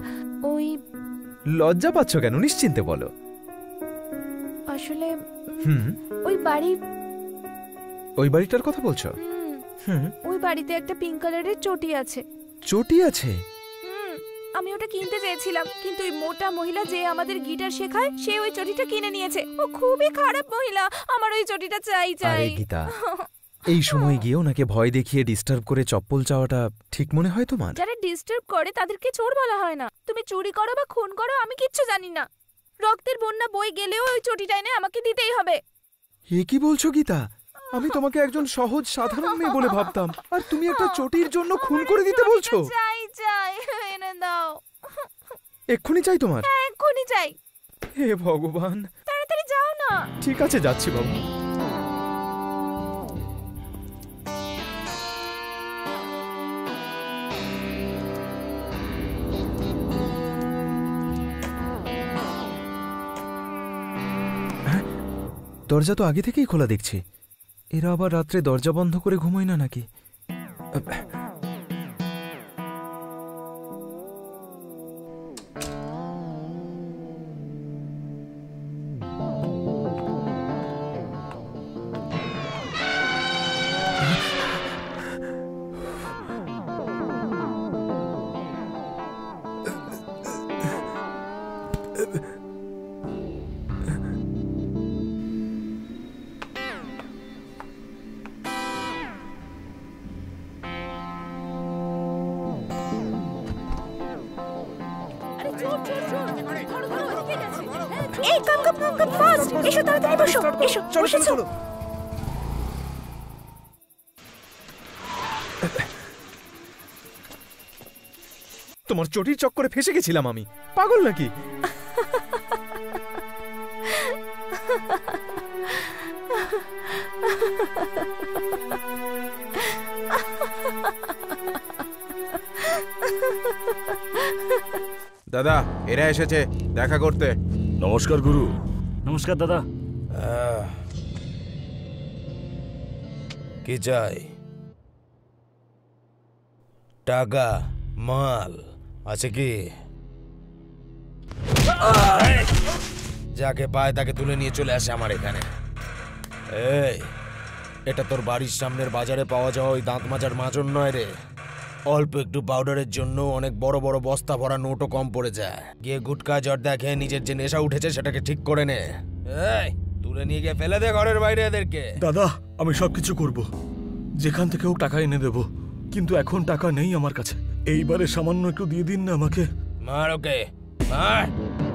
ওই লজ্জা পাচ্ছ কেন? নিশ্চিন্তে বলো। আসলে ওই বাড়িটার কথা বলছো? ওই বাড়িতে একটা পিঙ্ক কালারের চটি আছে। চটি আছে? আমি ওটা কিনতে চেয়েছিলাম, কিন্তু ওই মোটা মহিলা যে আমাদের গিটার শেখায় সে ওই চটিটা কিনে নিয়েছে। ও খুবই খারাপ মহিলা, আমার ওই চটিটা চাই। আরে গীতা, এই সময় গিয়ে ওনাকে ভয় দেখিয়ে ডিস্টার্ব করে চপ্পল চাওয়াটা ঠিক মনে হয় তোমার? যারা ডিস্টার্ব করে তাদেরকে চোর বলা হয় না। তুমি চুরি করো বা খুন করো আমি কিচ্ছু জানি না। রক্তের বন্যা বই গেলেও ওই চটিটা এনে আমাকে দিতেই হবে। এ কি বলছো গীতা? আমি তোমাকে একজন সহজ সাধারণ মেয়ে বলে ভাবতাম, আর তুমি একটা চটির জন্য খুন করে দিতে বলছো? চাই চাই, এনে দাও। এক্ষুনি চাই তোমার? হ্যাঁ এক্ষুনি চাই। হে ভগবান, তাড়াতাড়ি যাও না। ঠিক আছে, যাচ্ছি বাবু। দরজা তো আগে থেকেই খোলা দেখছি। এরা আবার রাত্রে দরজা বন্ধ করে ঘুমোয় না নাকি? এই কাম ফাস্ট, এসো তাড়াতাড়ি বসো, এসো বসেছো। তোমার চটির চক্করে ফেসে গেছিলাম আমি, পাগল নাকি? দাদা, এরা এসেছে দেখা করতে। নমস্কার গুরু। নমস্কার দাদা। কি চাই? টাকা, মাল আছে কি? যাকে পায় তাকে তুলে নিয়ে চলে আসে আমার এখানে। এই, এটা তোর বাড়ির সামনের বাজারে পাওয়া যাওয়া ওই দাঁত মাজার মাজন নয় রে। অল্প একটু পাউডারের জন্য অনেক বড় বড় বস্তা ভরা নোটও কম পড়ে যায়। গিয়ে গুটকা জর্দা খেয়ে নিজের যে নেশা উঠেছে সেটাকে ঠিক করে নে। এই, তুলে নিয়ে গিয়ে ফেলে দে ঘরের বাইরে এদেরকে। দাদা, আমি সবকিছু করব, যেখান থেকে হোক টাকা এনে দেব, কিন্তু এখন টাকা নেই আমার কাছে। এইবারে সামান্য একটু দিয়ে দিন না আমাকে। মার ওকে, মার,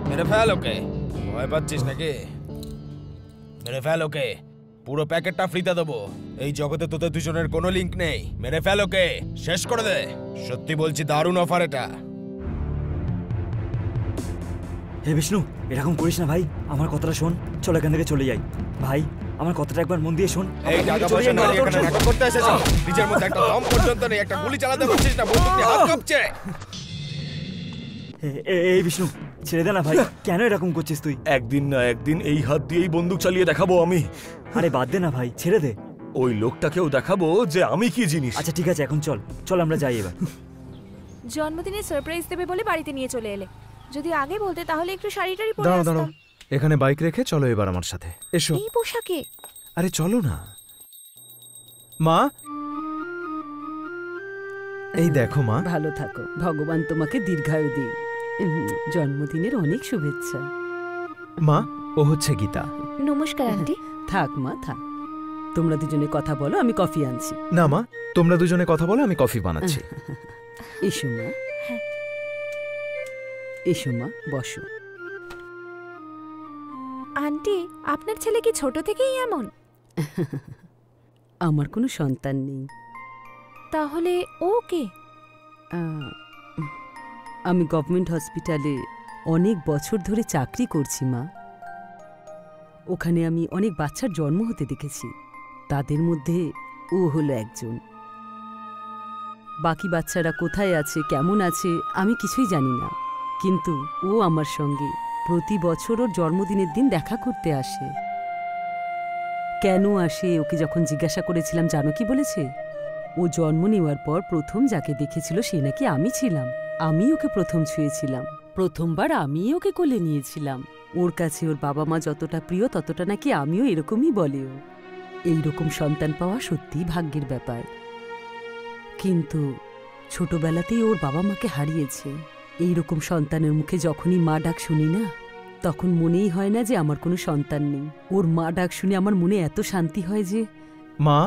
মেরে ফেল ওকে। ভয় পাচ্ছিস নাকি? মেরে ফেল ওকে, পুরো প্যাকেটটা ফ্রিতে দেবো। এই জগতে তোদের দুজনের কোনো লিঙ্ক নেই। মেরে ফেল ওকে, শেষ করে দে। সত্যি বলছি, দারুণ অফার এটা। হে বিষ্ণু, এরকম করিস না ভাই, আমার কথাটা শোন, চল এখান থেকে চলে যাই। ভাই আমার কথাটা একবার মন দিয়ে শোন। এই টাকা পয়সা না নিয়ে এখানে নাটক করতে এসেছিস? নিজের মধ্যে একটা দম পর্যন্ত নেই, একটা গুলি চালাতে পারছিস না, বন্দুক দিয়ে হাত কাঁপছে। এই বিষ্ণু ছেড়ে দে না ভাই, কেন এরকম করছিস তুই? একদিন না একদিন এই হাত দিয়েই বন্দুক চালিয়ে দেখাবো আমি। আরে বাদ দে না ভাই, ছেড়ে দে। ওই লোকটাকেও দেখাবো যে আমি কি জিনিস। আচ্ছা ঠিক আছে, এখন চল চল আমরা যাই এবার। জন্মদিনে সারপ্রাইজ দেবে বলে বাড়িতে নিয়ে চলে এলে, যদি আগে বলতে তাহলে একটু শাড়ি টাড়ি পরে দাঁড়াও দাঁড়াও, আসতাম। এখানে বাইক রেখে চলো এবার আমার সাথে, এসো। এই পোশাকে? আরে চলো না। মা, এই দেখো মা। ভালো থাকো, ভগবান তোমাকে দীর্ঘায়ু দিন। জন্মদিনের অনেক শুভেচ্ছা। মা, ও হচ্ছে গীতা। নমস্কার আন্টি। থাক মা থাক, তোমরা দুজনে কথা বলো, আমি কফি আনছি। না মা, তোমরা দুজনে কথা বলো, আমি কফি বানাচ্ছি। এসো মা, এসো মা, বসো। আন্টি, আপনার ছেলে কি ছোট থেকেই এমন? আমার কোনো সন্তান নেই। তাহলে ও কে? আমি গভর্নমেন্ট হসপিটালে অনেক বছর ধরে চাকরি করছি মা। ওখানে আমি অনেক বাচ্চার জন্ম হতে দেখেছি, তাদের মধ্যে ও হলো একজন। বাকি বাচ্চারা কোথায় আছে, কেমন আছে, আমি কিছুই জানি না, কিন্তু ও আমার সঙ্গে প্রতি বছর ওর জন্মদিনের দিন দেখা করতে আসে। কেন আসে ওকে যখন জিজ্ঞাসা করেছিলাম, জানো কি বলেছে? ও জন্ম নেওয়ার পর প্রথম যাকে দেখেছিল সে নাকি আমি ছিলাম। আমি ওকে প্রথম ছুঁয়েছিলাম, প্রথমবার আমি ওকে কোলে নিয়েছিলাম। ওর কাছে ওর বাবা মা যতটা প্রিয় ততটা নাকি আমিও এরকমই বলে। ও এইরকম সন্তান পাওয়া সত্যিই ভাগ্যের ব্যাপার, কিন্তু ছোটবেলাতেই ওর বাবা মাকে হারিয়েছে। এইরকম সন্তানের মুখে যখনই মা ডাক শুনি না, তখন মনেই হয় না যে আমার কোনো সন্তান নেই। ওর মা ডাক শুনে আমার মনে এত শান্তি হয় যে। মা,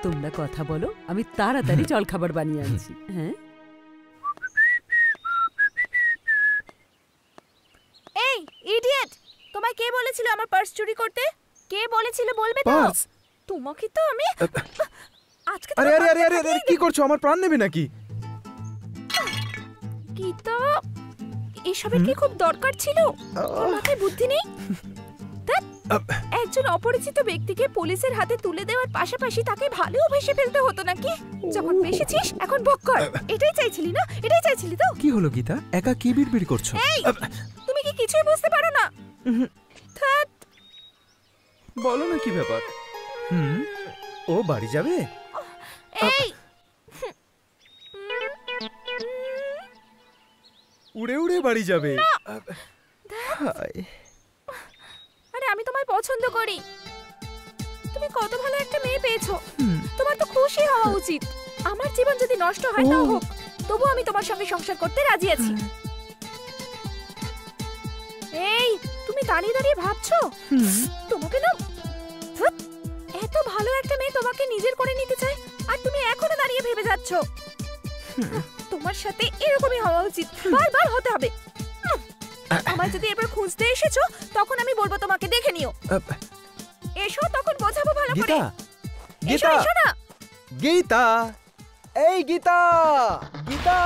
তোমরা কথা বলো, আমি তাড়াতাড়ি জলখাবার বানিয়ে আনছি। হ্যাঁ, এই ইডিয়েট, তোমায় কে বলেছিল আমার পার্স চুরি করতে? কে বলেছিল বলবে তো? পার্স? তোমাকে তো আমি আজকে। আরে আরে আরে আরে কি করছো? আমার প্রাণ নেবে নাকি? কি তো এসবের কি খুব দরকার ছিল? তোর মাথায় বুদ্ধি নেই? একজন অপরিচিত ব্যক্তিকে পুলিশের হাতে তুলে দেওয়ার পাশাপাশি তাকে ভালোবেসে ফেলতে হতো নাকি? যখন বেসেছিস এখন বক কর। এটাই চাইছিলি না? এটাই চাইছিলি তো? কি হলো গীতা, একা কি বিড়বিড় করছো? এই, তুমি কি কিছুই বুঝতে পারো না? ধ্যাৎ। বলো না কি ব্যাপার? ও বাড়ি যাবে? এই উড়ে উড়ে বাড়ি যাবে? আরে আমি তোমায় পছন্দ করি, তুমি কত ভালো একটা মেয়ে পেয়েছো, তোমার তো খুশি হওয়া উচিত। আমার জীবন যদি নষ্ট হয় তাও হোক, তবু আমি তোমার সঙ্গে সংসার করতে রাজি আছি। এই তুমি দাঁড়িয়ে দাঁড়িয়ে ভাবছো তোমাকে না, এত ভালো একটা মেয়ে তোমাকে নিজের করে নিতে চায়, আর তুমি এখনো দাঁড়িয়ে ভেবে যাচ্ছ তোমার সাথে এরকমই হওয়া উচিত, বারবার হতে হবে। আমার যদি এবার খুঁজতে এসেছো তখন আমি বলবো তোমাকে দেখে নিও। এসো তখন বোঝাবো ভালো করে। গীতা, গীতা, এসো না। গীতা, এই গীতা, গীতা।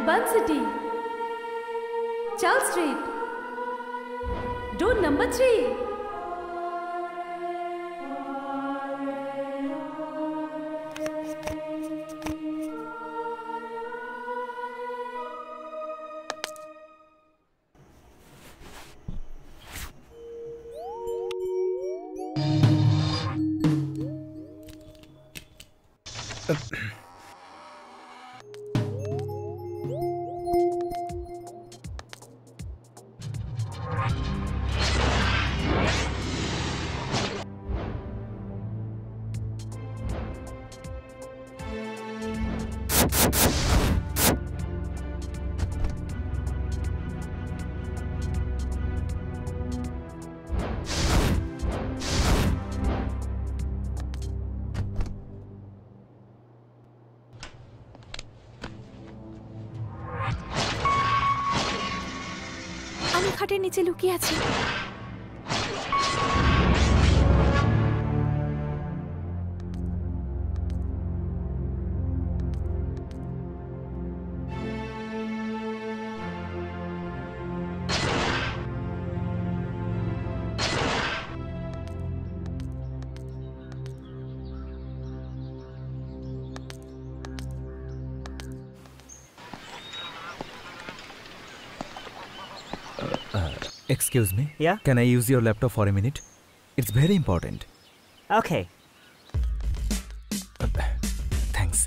बन city, Charles street, door number 3। আমি খাটের নিচে লুকিয়ে আছি। Excuse me? Yeah? Can I use your laptop for a minute? It's very important. Okay. Thanks.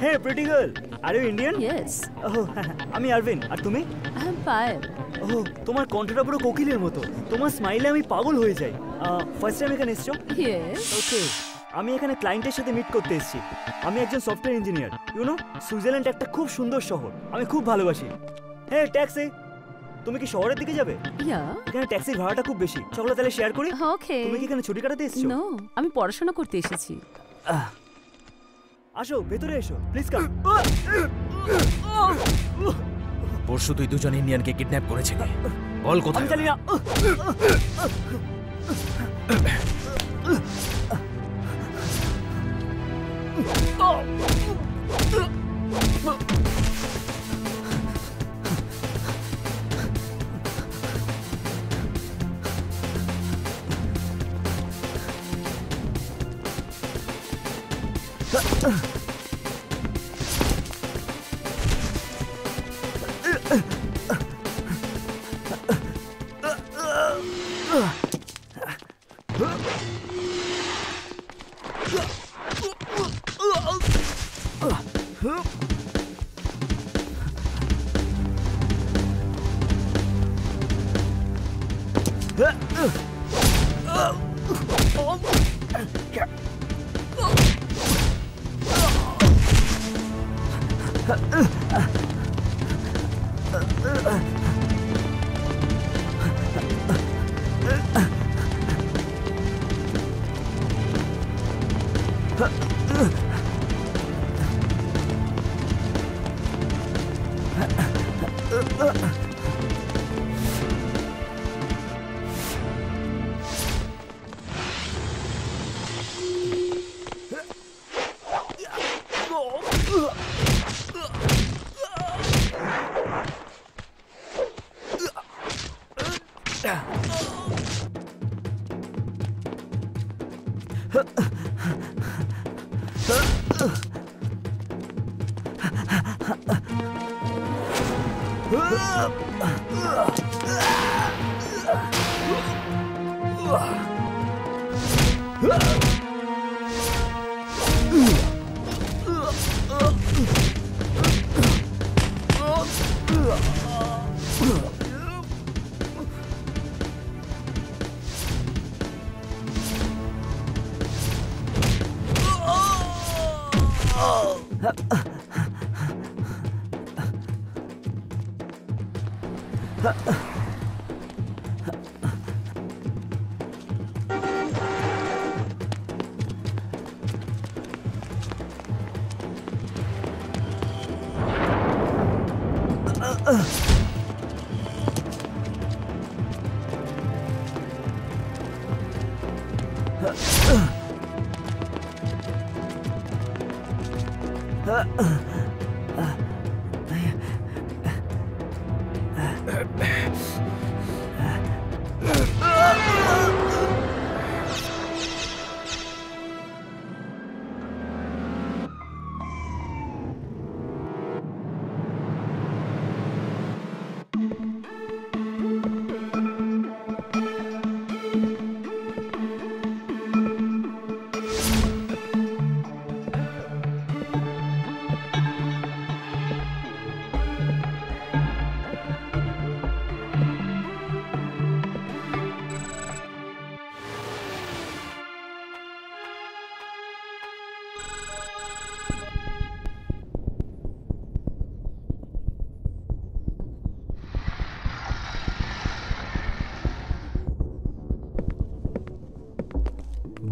Hey, pretty girl. Are you Indian? Yes. Oh, আমি আরভিন। আর তুমি? I am Payal. ওহ, তোমার কণ্ঠটা পুরো কোকিলের মতো। তোমার স্মাইলে আমি পাগল হয়ে যাই। ফার্স্ট টাইম এখানে এসছো? Yes. ওকে। আমি এখানে ক্লায়েন্টের সাথে মিট করতে এসেছি। আমি একজন software engineer. You know, Switzerland একটা খুব সুন্দর শহর। আমি খুব ভালোবাসি। Hey, taxi. তুমি কি শহরের দিকে যাবে? Yeah. এখানে ট্যাক্সির ভাড়াটা খুব বেশি। চলো তাহলে শেয়ার করি। Okay. তুমি কি এখানে ছুটি কাটাতে এসেছো? No, আমি পড়াশোনা করতে এসেছি। আসো, ভেতরে এসো। Please come. পরশু তুই দুজন ইন্ডিয়ানকে কিডন্যাপ করেছিলি। বল কোথায়? আমি জানি না।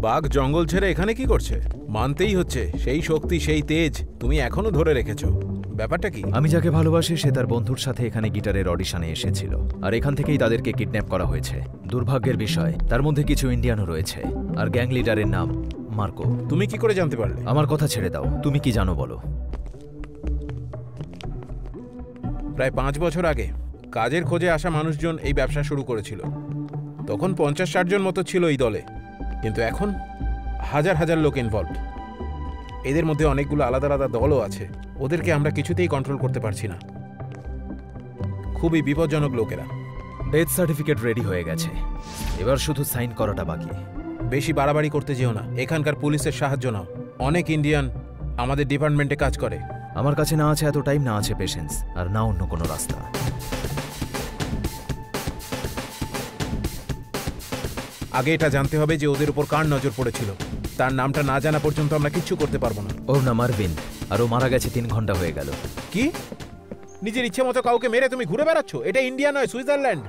বাঘ জঙ্গল ছেড়ে এখানে কি করছে? মানতেই হচ্ছে, সেই শক্তি, সেই তেজ তুমি এখনো ধরে রেখেছো। ব্যাপারটা কি? আমি যাকে ভালোবাসি সে তার বন্ধুর সাথে এখানে গিটারের অডিশনে এসেছিল, আর এখান থেকেই তাদেরকে কিডন্যাপ করা হয়েছে। দুর্ভাগ্যের বিষয়, তার মধ্যে কিছু ইন্ডিয়ানও রয়েছে, আর গ্যাং লিডারের নাম মার্কো। তুমি কি করে জানতে পারলে? আমার কথা ছেড়ে দাও, তুমি কি জানো বলো। প্রায় 5 বছর আগে কাজের খোঁজে আসা মানুষজন এই ব্যবসা শুরু করেছিল। তখন 50-60 জন মতো ছিল এই দলে, কিন্তু এখন হাজার হাজার লোক ইনভলভড। এদের মধ্যে অনেকগুলো আলাদা আলাদা দলও আছে। ওদেরকে আমরা কিছুতেই কন্ট্রোল করতে পারছি না। খুবই বিপজ্জনক লোকেরা। ডেথ সার্টিফিকেট রেডি হয়ে গেছে, এবার শুধু সাইন করাটা বাকি। বেশি বাড়াবাড়ি করতে যেও না, এখানকার পুলিশের সাহায্য নাও। অনেক ইন্ডিয়ান আমাদের ডিপার্টমেন্টে কাজ করে। আমার কাছে না আছে এত টাইম, না আছে পেশেন্স, আর না অন্য কোনো রাস্তা। আগে এটা জানতে হবে যে ওদের উপর কার নজর পড়েছিল। তার নামটা না জানা পর্যন্ত আমরা কিচ্ছু করতে পারবো না। ওর নাম অরবিন্দ, আর ও মারা গেছে 3 ঘন্টা হয়ে গেল। কি? নিজের ইচ্ছে মতো কাউকে মেরে তুমি ঘুরে বেড়াচ্ছ? এটা ইন্ডিয়া নয়, সুইজারল্যান্ড।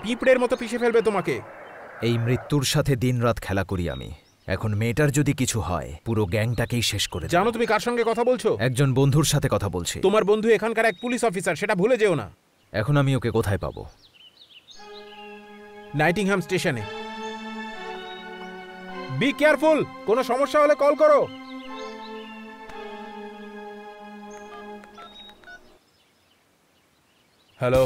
পিঁপড়ের মতো পিষে ফেলবে তোমাকে। এই মৃত্যুর সাথে দিনরাত খেলা করি আমি। এখন মেয়েটার যদি কিছু হয়, পুরো গ্যাংটাকেই শেষ করে দেব। জানো তুমি কার সঙ্গে কথা বলছো? একজন বন্ধুর সাথে কথা বলছি। তোমার বন্ধু এখানকার এক পুলিশ অফিসার, সেটা ভুলে যেও না। এখন আমি ওকে কোথায় পাবো? নাইটিংহ্যাম স্টেশনে। বি কেয়ারফুল, কোনো সমস্যা হলে কল করো। Hello,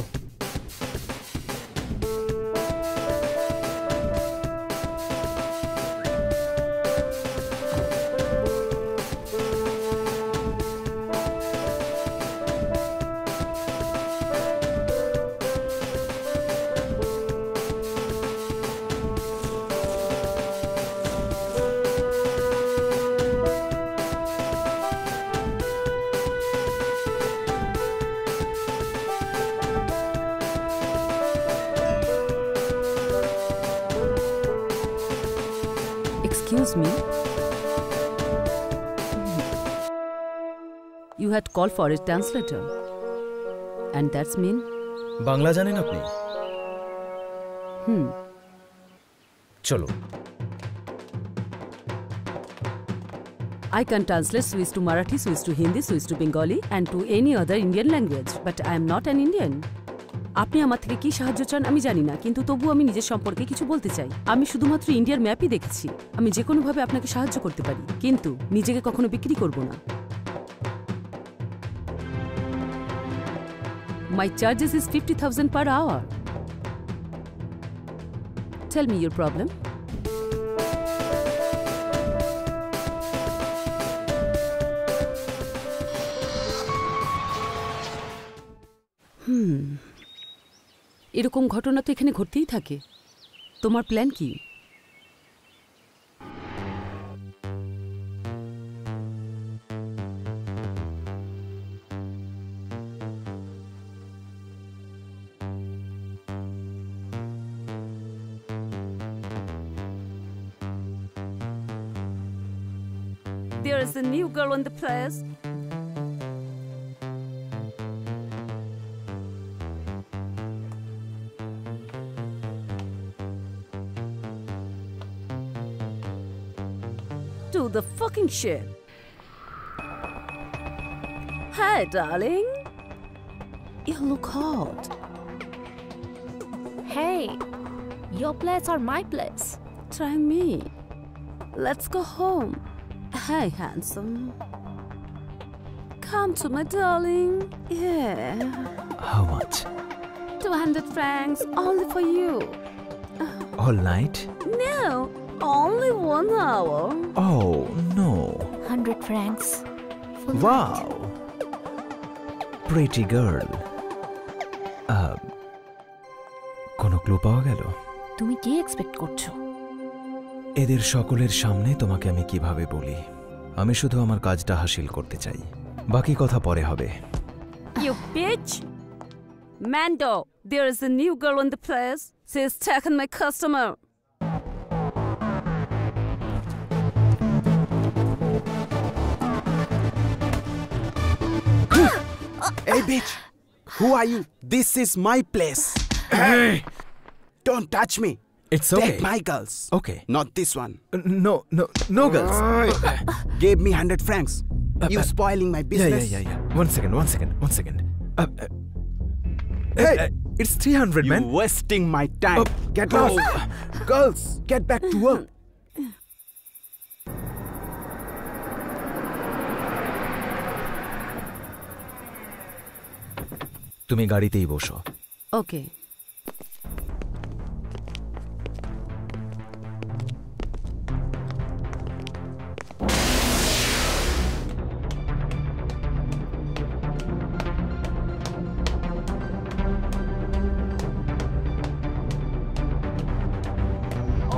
Excuse me. You had called for a translator. And that's mean? Bangla জানেন আপনি? চলো। I can translate Swiss to Marathi, Swiss to Hindi, Swiss to Bengali and to any other Indian language. But I am not an Indian. আপনি আমার থেকে কি সাহায্য চান আমি জানি না, কিন্তু তবু আমি নিজের সম্পর্কে কিছু বলতে চাই। আমি শুধুমাত্র ইন্ডিয়ার ম্যাপই দেখেছি। আমি যে কোনোভাবে আপনাকে সাহায্য করতে পারি, কিন্তু নিজেকে কখনো বিক্রি করব না। My charges is 50,000 per hour. Tell me your problem. এরকম ঘটনা তো এখানে ঘটতেই থাকে। তোমার প্ল্যান কি? There is a new girl on the place. do the fucking shit. Hey, darling. You look hot. Hey, your place or my place? Try me. Let's go home. Hey, handsome. Come to my darling. Yeah. How much? 200 francs only for you. All night? No, only 1 hour. Oh, no. 100 francs. Wow. Pretty girl. কোনো clue পাওয়া গেল? তুমি কি expect করছো? এদের সকলের সামনে তোমাকে আমি কিভাবে বলি? আমি শুধু আমার কাজটা হাসিল করতে চাই, বাকি কথা পরে হবে। You bitch! Mando, there is a new girl in the place. She's taken my customer. Hey, bitch! Who are you? This is my place. Hey! Don't touch me. It's okay. Take my girls. Okay. Not this one. No girls. Gave me 100 francs. You spoiling my business. Yeah. One second. Hey, it's 300, man. You're wasting my time. Get lost. Girls, get back to work. তুমি গাড়িতেই বসো। Okay.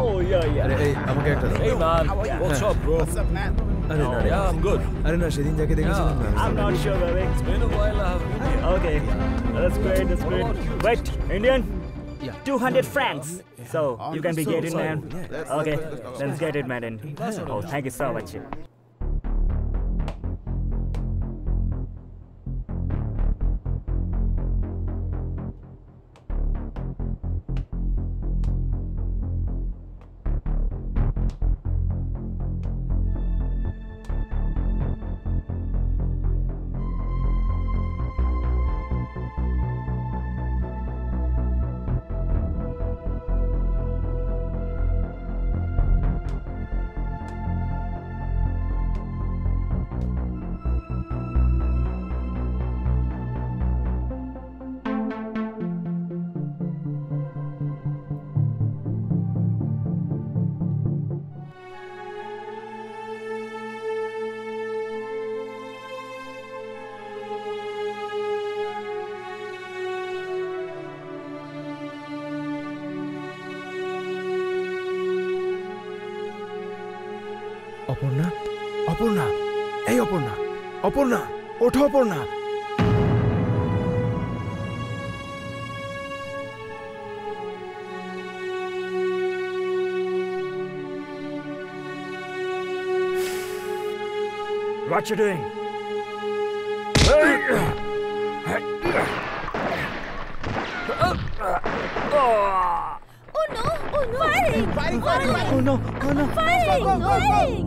Oh, yeah. আরে এই আমাকে একটা দাও। Hey, man. How are you? What's up, bro? What's up, man? আরে না রে। Yeah, I'm good. আরে না সেদিন যাকে দেখেছিলাম না। I'm not sure, baby. It's been a while I have been here. Okay. That's great. Wait, Indian? Yeah. 200 francs. So, you can be So getting, sorry. man. Okay, let's get it, man. Oh, thank you so much. Aparna, এই অপর্ণা, ওঠো Aparna. What you doing? Oh no! Firing! Oh no! Firing!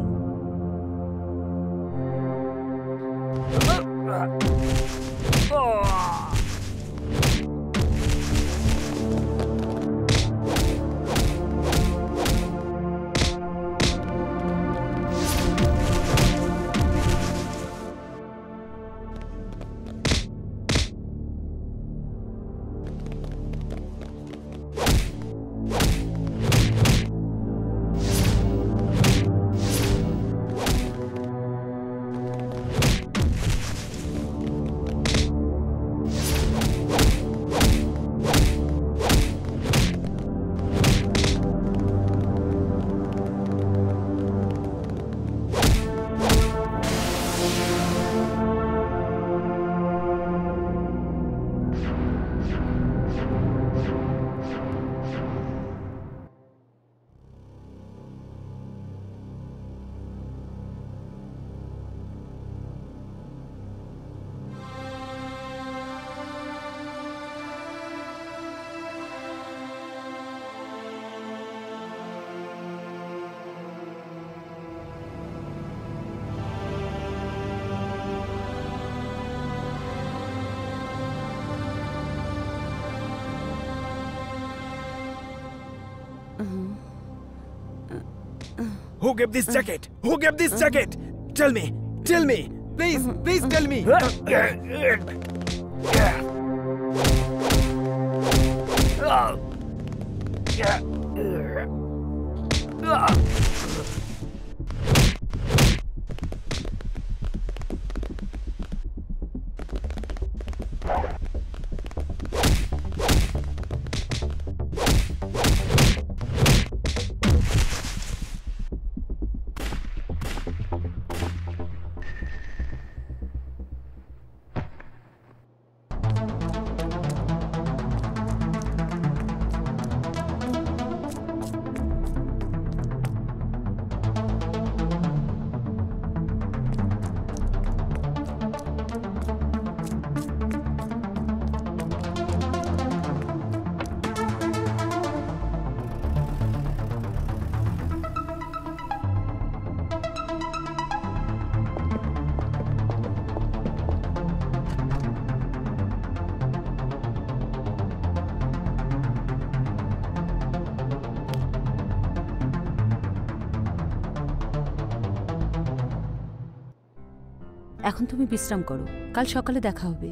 Who gave this jacket? Who gave this jacket? Tell me. Tell me. Please, please tell me. এখন তুমি বিশ্রাম করো, কাল সকালে দেখা হবে।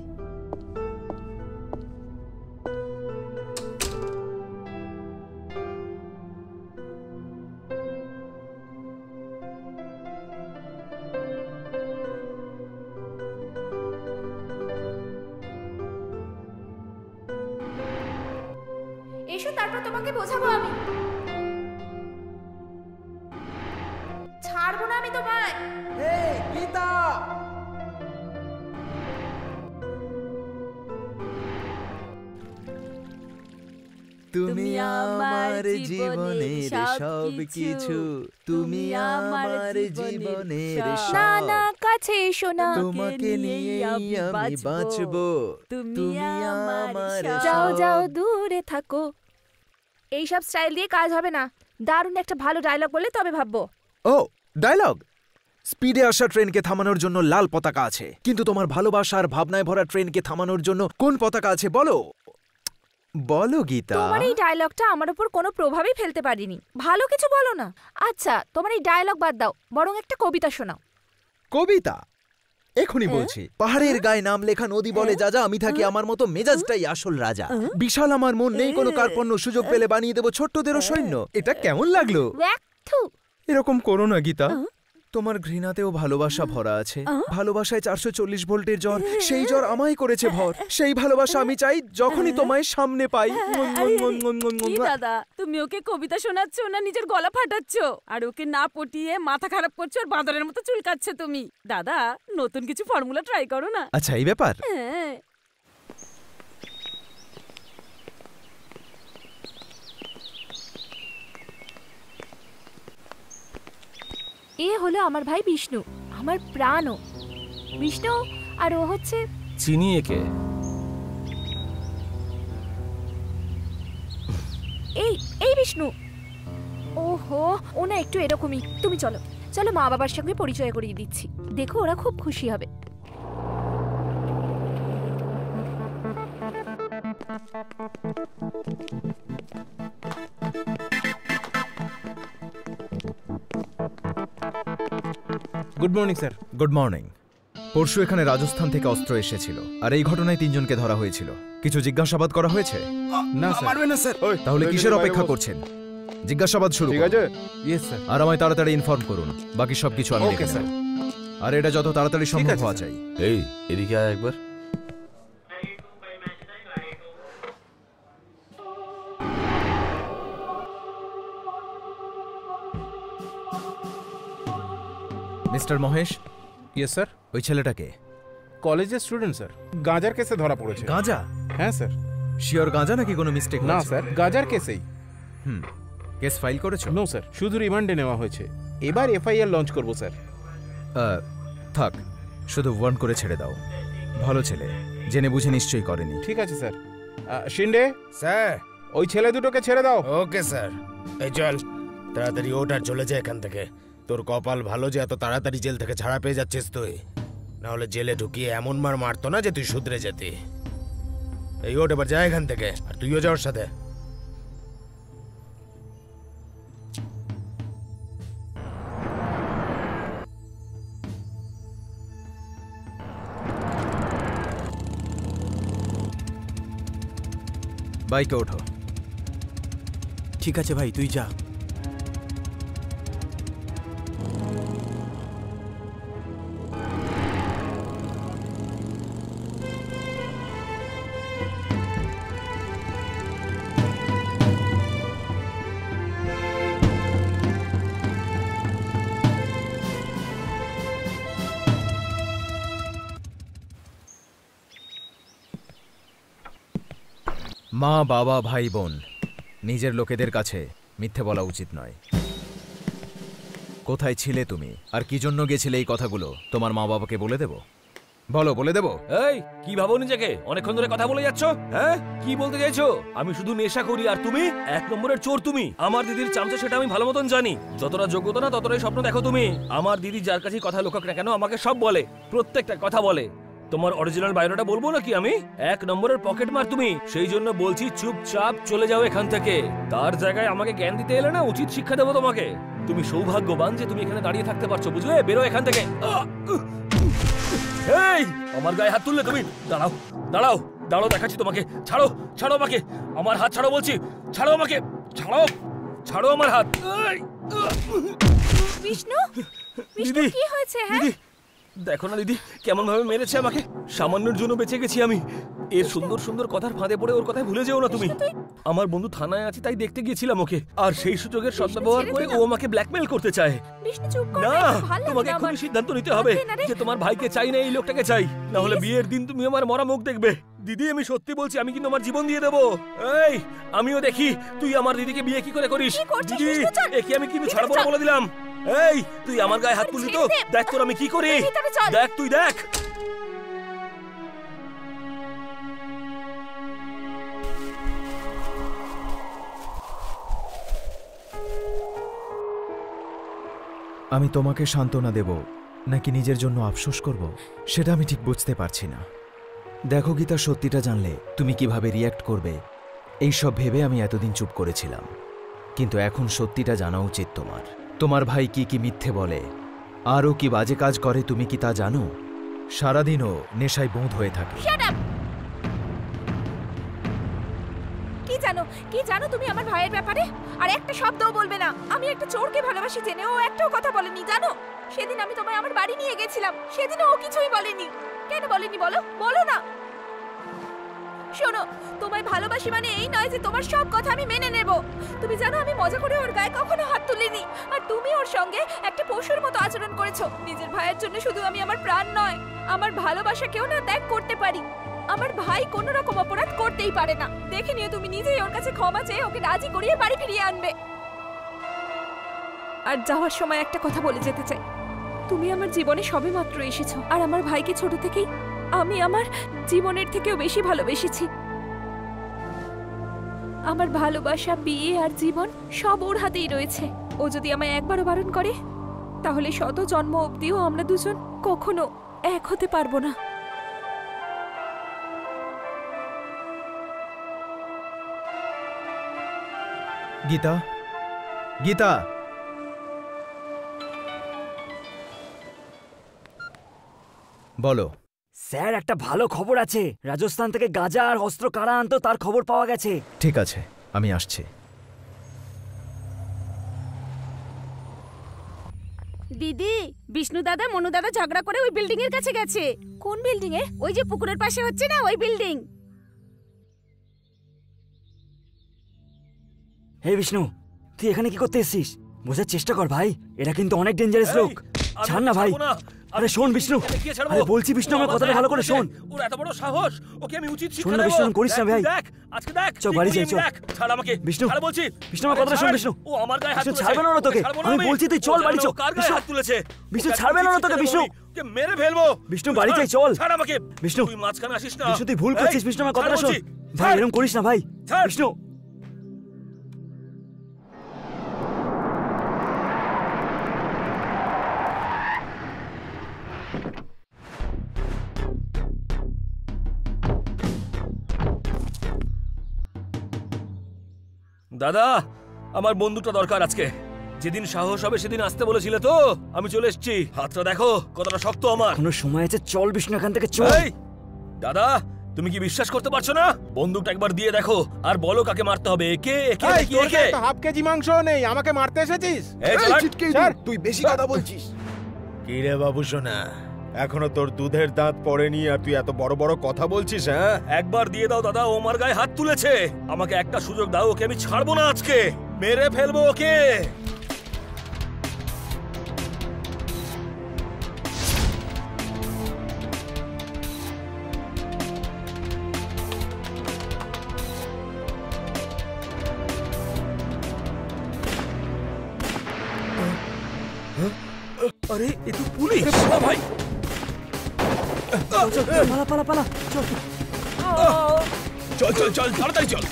এসো, তারপর তোমাকে বোঝাবো আমি। ছাড়বো না আমি তোমায়। এই গীতা, তুমি আমার জীবনের সব কিছু, তুমি আমার জীবনের না সব। না, কাছে এসো না। তোমাকে নিয়েই আমি বাঁচবো, তুমি আমার যাও সব। যাও, দূরে থাকো। এইসব স্টাইল দিয়ে কাজ হবে না। দারুণ একটা ভালো ডায়লগ বললে তবে ভাববো। ও ডায়লগ। স্পিডে আসা ট্রেনকে থামানোর জন্য লাল পতাকা আছে, কিন্তু তোমার ভালোবাসার ভাবনায় ভরা ট্রেনকে থামানোর জন্য কোন পতাকা আছে বলো? বলো গীতা। তোমার এই ডায়লগটা আমার উপর কোনো প্রভাবই ফেলতে পারিনি। ভালো কিছু বলো না। আচ্ছা, তোমার এই ডায়লগ বাদ দাও, বরং একটা কবিতা শোনাও। কবিতা? এখনই বলছি। পাহাড়ের গায়ে নাম লেখা নদী বলে যা যা, আমি থাকি আমার মতো, মেজাজটাই আসল রাজা। বিশাল আমার মন, নেই কোনো কার্পণ্য, সুযোগ পেলে বানিয়ে দেবো ছোট্টদেরও সৈন্য। এটা কেমন লাগলো? এরকম করো না গীতা। তোমার ঘৃণাতেও ভালোবাসা ভরা আছে। ভালোবাসায় 440 ভোল্টের জ্বর, সেই জ্বর আমায় করেছে ভর। সেই ভালোবাসা আমি চাই যখনই তোমায় সামনে পাই। কি দাদা, তুমি ওকে কবিতা শোনাচ্ছ না নিজের গলা ফাটাচ্ছ? আর ওকে না পটিয়ে মাথা খারাপ করছো আর বাঁদরের মতো চুলকাচ্ছ তুমি। দাদা, নতুন কিছু ফর্মুলা ট্রাই করো না। আচ্ছা, এই ব্যাপার। হ্যাঁ। এ হলো আমার ভাই বিষ্ণু, আমার প্রাণও। বিষ্ণু, আর ও হচ্ছে চিনি একে। এই এই বিষ্ণু। ওহো, ও না একটু এরকমই। তুমি চলো চলো, মা বাবার সঙ্গে পরিচয় করিয়ে দিচ্ছি। দেখো, ওরা খুব খুশি হবে। Good morning sir. Good morning. পরশু এখানে রাজস্থান থেকে অস্ত্র এসেছিল, আর এই ঘটনায় 3 জনকে ধরা হয়েছিল। কিছু জিজ্ঞাসাবাদ করা হয়েছে? না স্যার। মারবে না স্যার। তাহলে কিসের অপেক্ষা করছেন? জিজ্ঞাসাবাদ শুরু করুন। Yes sir. আর আমায় তাড়াতাড়ি ইনফর্ম করুন, বাকি সবকিছু আমি দেখে নেব। আর এটা যত তাড়াতাড়ি সম্ভব হওয়া চাই। এই এদিকে আয় একবার। মিস্টার মহেশ। Yes sir. ওই ছেলেটাকে? কলেজের স্টুডেন্ট স্যার, গাঁজার কেসে ধরা পড়েছে। গাঁজা? হ্যাঁ স্যার। শিওর গাঁজা নাকি কোনো মিস্টেক? না স্যার, গাঁজার কেসেই। কেস ফাইল করেছো? নো স্যার, শুধু রিমান্ডে নেওয়া হয়েছে। এবার এফআইআর লঞ্চ করব স্যার। থাক, শুধু ওয়ার্ন করে ছেড়ে দাও। ভালো ছেলে, জেনে বুঝে নিশ্চয়ই করেনি। ঠিক আছে স্যার। শিন্ডে স্যার, ওই ছেলে দুটোকে ছেড়ে দাও। Okay sir. এই চল তাড়াতাড়ি ওঠ আর চলে যায় এখান থেকে। তোর কপাল ভালো যে এত তাড়াতাড়ি জেল থেকে ছাড়া পেয়ে যাচ্ছিস তুই, না হলে জেলে ঢুকিয়ে এমন মার মারতো না যে তুই শুধরে যেতি। এই ওঠ, এবার যা এখান থেকে। আর তুইও যাওয়ার সাথে। বাইকে ওঠো। ঠিক আছে ভাই, তুই যা। মা, বাবা, ভাই, বোন, নিজের লোকেদের কাছে মিথ্যে বলা উচিত নয়। কোথায় ছিলে তুমি, আর কি জন্য গেছিলে, এই কথাগুলো তোমার মা বাবাকে বলে দেব? বলো, বলে দেব? এই কি ভাবো নিজেকে? অনেকক্ষণ ধরে কথা বলে যাচ্ছ। হ্যাঁ, কি বলতে চাইছো? আমি শুধু নেশা করি আর তুমি এক নম্বরের চোর। তুমি আমার দিদির চামচা, সেটা আমি ভালো মতন জানি। যতটা যোগ্যতা না ততটাই স্বপ্ন দেখো তুমি। আমার দিদি যার কাছে কথা লোকাক না কেন আমাকে সব বলে, প্রত্যেকটা কথা বলে। তোমার অরিজিনাল বায়োডাটা বলবো নাকি আমি? এক নম্বরের পকেট মার তুমি। সেই জন্য বলছি চুপচাপ চলে যাও এখান থেকে। তার জায়গায় আমাকে জ্ঞান দিতে এলে না, উচিত শিক্ষা দেবো তোমাকে। তুমি সৌভাগ্যবান যে তুমি এখানে দাঁড়িয়ে থাকতে পারছো, বুঝলে? বেরো এখান থেকে। এই আমার গায়ে হাত তুললে তুমি? দাঁড়াও দাঁড়াও দাঁড়াও, দেখাচ্ছি তোমাকে। ছাড়ো ছাড়ো আমাকে, আমার হাত ছাড়ো বলছি। ছাড়ো আমাকে, ছাড়ো ছাড়ো আমার হাত। বিষ্ণু, বিষ্ণু কি হয়েছে? হ্যাঁ দেখো না দিদি কেমন ভাবে মেরেছে আমাকে। সামান্যের জন্য বেঁচে গেছি আমি। এর সুন্দর সুন্দর কথার ফাঁদে পড়ে ওর কথায় ভুলে যেও না তুমি। আমার বন্ধু থানায় আছে, তাই দেখতে গিয়েছিলাম ওকে। আর সেই সুযোগের সদ্ব্যবহার করে ও আমাকে ব্ল্যাকমেল করতে চায়। না, তোমাকে এখনই সিদ্ধান্ত নিতে হবে যে তোমার ভাইকে চাই না, এই লোকটাকে চাই। না হলে বিয়ের দিন তুমি আমার মরা মুখ দেখবে। দিদি আমি সত্যি বলছি, আমি কিন্তু আমার জীবন দিয়ে দেবো। এই আমিও দেখি তুই আমার দিদিকে বিয়ে কি করে করিস। দিদি একে আমি কিন্তু ছাড়বো না বলে দিলাম। এই তুই আমার গায়ে হাত তুললি তো? দেখ তোর আমি কি করি। দেখ তুই দেখ। আমি তোমাকে সান্ত্বনা দেব নাকি নিজের জন্য আফসোস করব, সেটা আমি ঠিক বুঝতে পারছি না। দেখো গীতা, সত্যিটা জানলে তুমি কিভাবে রিয়্যাক্ট করবে এইসব ভেবে আমি এতদিন চুপ করেছিলাম। কিন্তু এখন সত্যিটা জানা উচিত তোমার। তোমার ভাই কি কি মিথ্যে বলে, আরও কি বাজে কাজ করে, তুমি কি তা জানো? সারাদিনও নেশায় বোঁদ হয়ে থাকে। কি জানো তুমি আমার ভাইয়ের ব্যাপারে? আর একটা শব্দও বলবে না। আমি একটা চোরকে ভালোবাসি জেনে ও একটাও কথা বলেনি, জানো? সেদিন আমি তোমায় আমার বাড়ি নিয়ে গেছিলাম, সেদিনও ও কিছুই বলেনি। কেন বলেনি বলো? বলো না। শোনো, তোমায় ভালোবাসি মানে এই নয় যে তোমার সব কথা আমি মেনে নেব। তুমি জানো আমি মজা করে ওর গায়ে কখনো হাত তুলিনি। আর তুমি ওর সঙ্গে একটা পশুর মতো আচরণ করেছো। নিজের ভাইয়ের জন্য শুধু আমি আমার প্রাণ নয়, আমার ভালোবাসাকেও না ত্যাগ করতে পারি। আমার ভাই কোনো রকম অপরাধ করতেই পারে না। দেখে নিও তুমি নিজেই ওর কাছে ক্ষমা চেয়ে ওকে রাজি করিয়ে বাড়ি ফিরিয়ে আনবে। আর যাওয়ার সময় একটা কথা বলে যেতে চাই, তুমি আমার জীবনে সবেমাত্র এসেছো। আর আমার ভাইকে ছোট থেকেই আমি আমার জীবনের থেকেও বেশি ভালোবেসেছি। আমার ভালোবাসা, বিয়ে আর জীবন সব ওর হাতেই রয়েছে। ও যদি আমায় একবারও বারণ করে, তাহলে শত জন্ম অবধিও আমরা দুজন কখনো এক হতে পারবো না। গীতা, গীতা, বলো। স্যার, একটা ভালো খবর আছে। রাজস্থান থেকে গাঁজা আর অস্ত্র কারা আনতো তার খবর পাওয়া গেছে। ঠিক আছে, আমি আসছি। দিদি, বিষ্ণু দাদা মনু দাদা ঝগড়া করে ওই বিল্ডিং এর কাছে গেছে। কোন বিল্ডিং এ? ওই যে পুকুরের পাশে হচ্ছে না, ওই বিল্ডিং। হে বিষ্ণু, তুই এখানে কি করতে এসেছিস? বোঝার চেষ্টা কর ভাই, এটা কিন্তু অনেক ডেঞ্জারাস লোক। ছাড় না ভাই। আরে শোন বিষ্ণু, আরে বলছি বিষ্ণু, আমার কথাটা ভালো করে শোন। ওর এত বড় সাহস, ওকে আমি উচিত শিক্ষা শোন না দেব। বিষ্ণু, করিস না ভাই। দেখ আজকে দেখ, চল বাড়ি যাই, চল। ছাড় আমাকে বিষ্ণু, ছাড় বলছি। বিষ্ণু আমার কথাটা শোন বিষ্ণু। ও আমার গায়ে হাত তুলেছে। ছাড়বে না তোকে, আমি বলছি তুই চল বাড়ি চল। কার গায়ে হাত তুলেছে? বিষ্ণু ছাড়বে না তোকে বিষ্ণু। ওকে মেরে ফেলবো। বিষ্ণু বাড়ি যাই, চল। ছাড় আমাকে বিষ্ণু, তুই মাঝখানে আসিস না। বিষ্ণু তুই ভুল করছিস বিষ্ণু, আমার কথাটা শোন ভাই। এরকম করিস না ভাই। বিষ্ণু, দাদা আমার বন্ধুটা দরকার আজকে। যেদিন সাহস হবে সেদিন আসতে বলেছিলে তো, আমি চলে এসেছি। হাতটা দেখো কতটা শক্ত আমার। কোনো সময় আছে, চল বিষ্ণু এখান থেকে চল। দাদা তুমি কি বিশ্বাস করতে পারছো না? বন্দুকটা একবার দিয়ে দেখো আর বলো কাকে মারতে হবে, একে একে নাকি একে? হাফ কেজি মাংস নেই, আমাকে মারতে এসেছিস? তুই বেশি কথা বলছিস। কি রে বাবু সোনা, এখনো তোর দুধের দাঁত পড়েনি আর তুই এত বড় বড় কথা বলছিস? হ্যাঁ, একবার দিয়ে দাও দাদা, ও আমার গায়ে হাত তুলেছে। আমাকে একটা সুযোগ দাও, ওকে আমি ছাড়বো না, আজকে মেরে ফেলবো ওকে। আরে এ তো পুলিশ ভাই। পালা পালা পালা, চল চল চল চল তাড়াতাড়ি চল।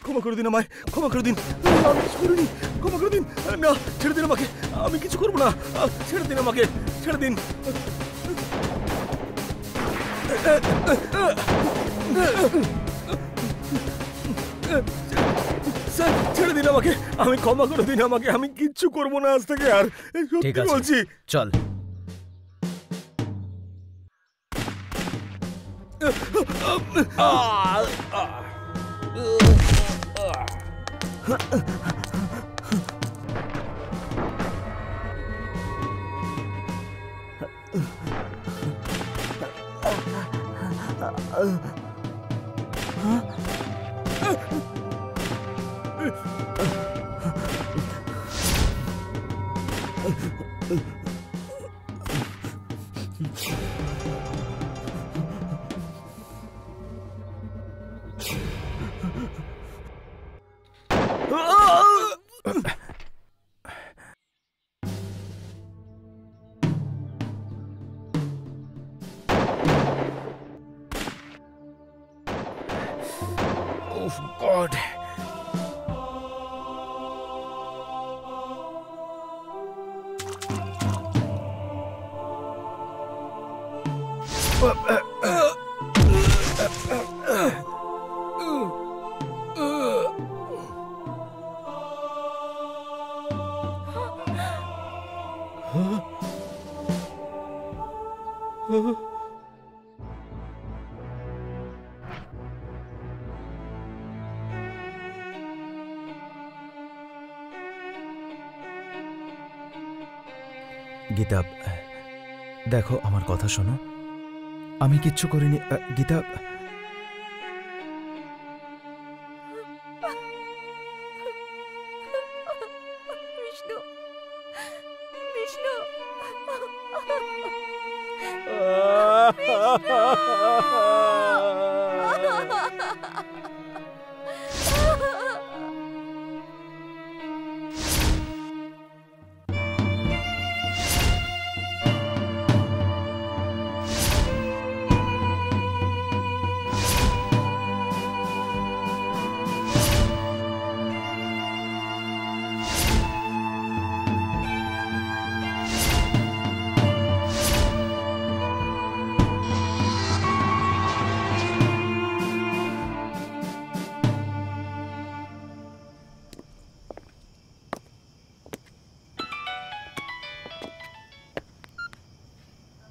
ক্ষমা করে দিন আমায়, ক্ষমা করে দিন, আমি কিছু করিনি, ক্ষমা করে দিন। না, ছেড়ে দিন আমাকে, আমি কিছু করবো না, ছেড়ে দিন আমাকে, ছেড়ে দিন। স্যার ছেড়ে দিন আমাকে, আমি ক্ষমা করে দিন আমাকে, আমি কিচ্ছু করবো না আজ থেকে আর, ঠিক সত্যি আছে বলছি। চল। Oh God. গীতা, দেখো আমার কথা শোনো, আমি কিচ্ছু করিনি। গীতা, বিষ্ণু, বিষ্ণু,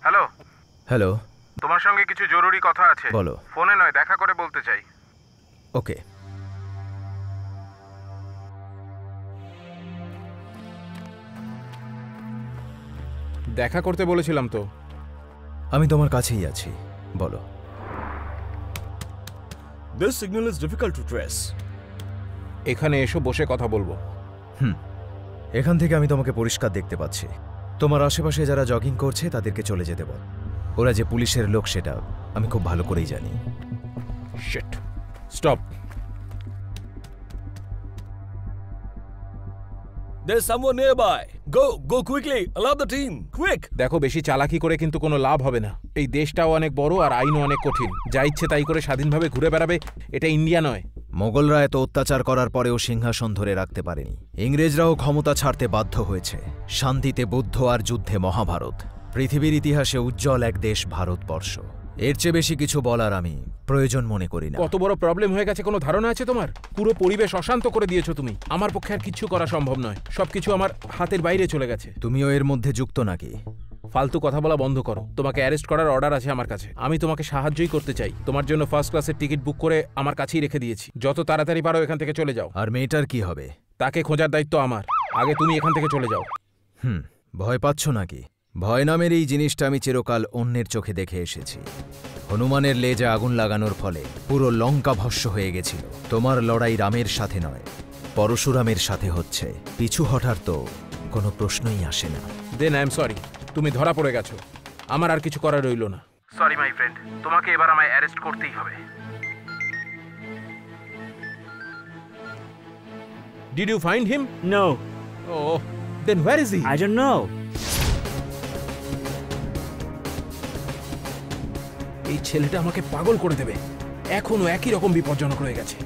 হ্যালো হ্যালো, তোমার সঙ্গে কিছু জরুরি কথা আছে। বলো। ফোনে নয়, দেখা করে বলতে চাই। ওকে। দেখা করতে বলেছিলাম তো। আমি তোমার কাছেই আছি, বলো। This signal is difficult to trace. এখানে এসো, বসে কথা বলবো। এখান থেকে আমি তোমাকে পরিষ্কার দেখতে পাচ্ছি। তোমার আশেপাশে যারা জগিং করছে তাদেরকে চলে যেতে বল। ওরা যে পুলিশের লোক সেটা আমি খুব ভালো করেই জানি। Shit, stop. There's someone nearby. Go quickly. Allow the team. Quick. দেখো, বেশি চালাকি করে কিন্তু কোনো লাভ হবে না। এই দেশটাও অনেক বড় আর আইনও অনেক কঠিন। যা ইচ্ছে তাই করে স্বাধীনভাবে ঘুরে বেড়াবে, এটা ইন্ডিয়া নয়। মোগলরা এত অত্যাচার করার পরেও সিংহাসন ধরে রাখতে পারেনি। ইংরেজরাও ক্ষমতা ছাড়তে বাধ্য হয়েছে। শান্তিতে বুদ্ধ আর যুদ্ধে মহাভারত। পৃথিবীর ইতিহাসে উজ্জ্বল এক দেশ ভারতবর্ষ। এর চেয়ে বেশি কিছু বলার আমি প্রয়োজন মনে করি না। কত বড় প্রবলেম হয়ে গেছে কোনো ধারণা আছে তোমার? পুরো পরিবেশ অশান্ত করে দিয়েছো তুমি। আমার পক্ষে আর কিছু করা সম্ভব নয়। সবকিছু আমার হাতের বাইরে চলে গেছে। তুমিও এর মধ্যে যুক্ত নাকি? ফালতু কথা বলা বন্ধ করো। তোমাকে অ্যারেস্ট করার অর্ডার আছে আমার কাছে। আমি তোমাকে সাহায্যই করতে চাই। তোমার জন্য ফার্স্ট ক্লাসের টিকিট বুক করে আমার কাছেই রেখে দিয়েছি। যত তাড়াতাড়ি পারো এখান থেকে চলে যাও। আর মেয়েটার কি হবে? তাকে খোঁজার দায়িত্ব আমার। আগে তুমি এখান থেকে চলে যাও। ভয় পাচ্ছ নাকি? ভয় নামের এই জিনিসটা আমি চিরকাল অন্যের চোখে দেখে এসেছি। হনুমানের লেজে আগুন লাগানোর ফলে পুরো লঙ্কা ভস্ম হয়ে গেছিল। তোমার লড়াই রামের সাথে নয়, পরশুরামের সাথে হচ্ছে। পিছু হটার তো কোনো প্রশ্নই আসে না। Then I am sorry. তুমি ধরা পড়ে গেছো। আমার আর কিছু করার রইল না। সরি মাই ফ্রেন্ড, তোমাকে এবার আমায় অ্যারেস্ট করতেই হবে। Did you find him? No. Oh, then where is he? I don't know. এই ছেলেটা আমাকে পাগল করে দেবে। এখনো একই রকম বিপজ্জনক রয়ে গেছে।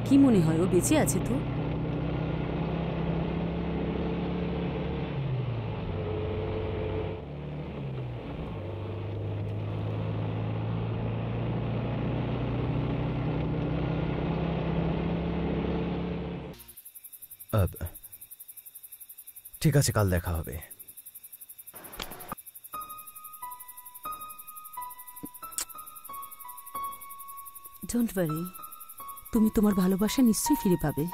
কি মনে হয় ও বেঁচে আছে তো? ঠিক আছে, কাল দেখা হবে। ডোন্ট ওয়ারি, তুমি তোমার ভালোবাসা নিশ্চয়ই ফিরে পাবে।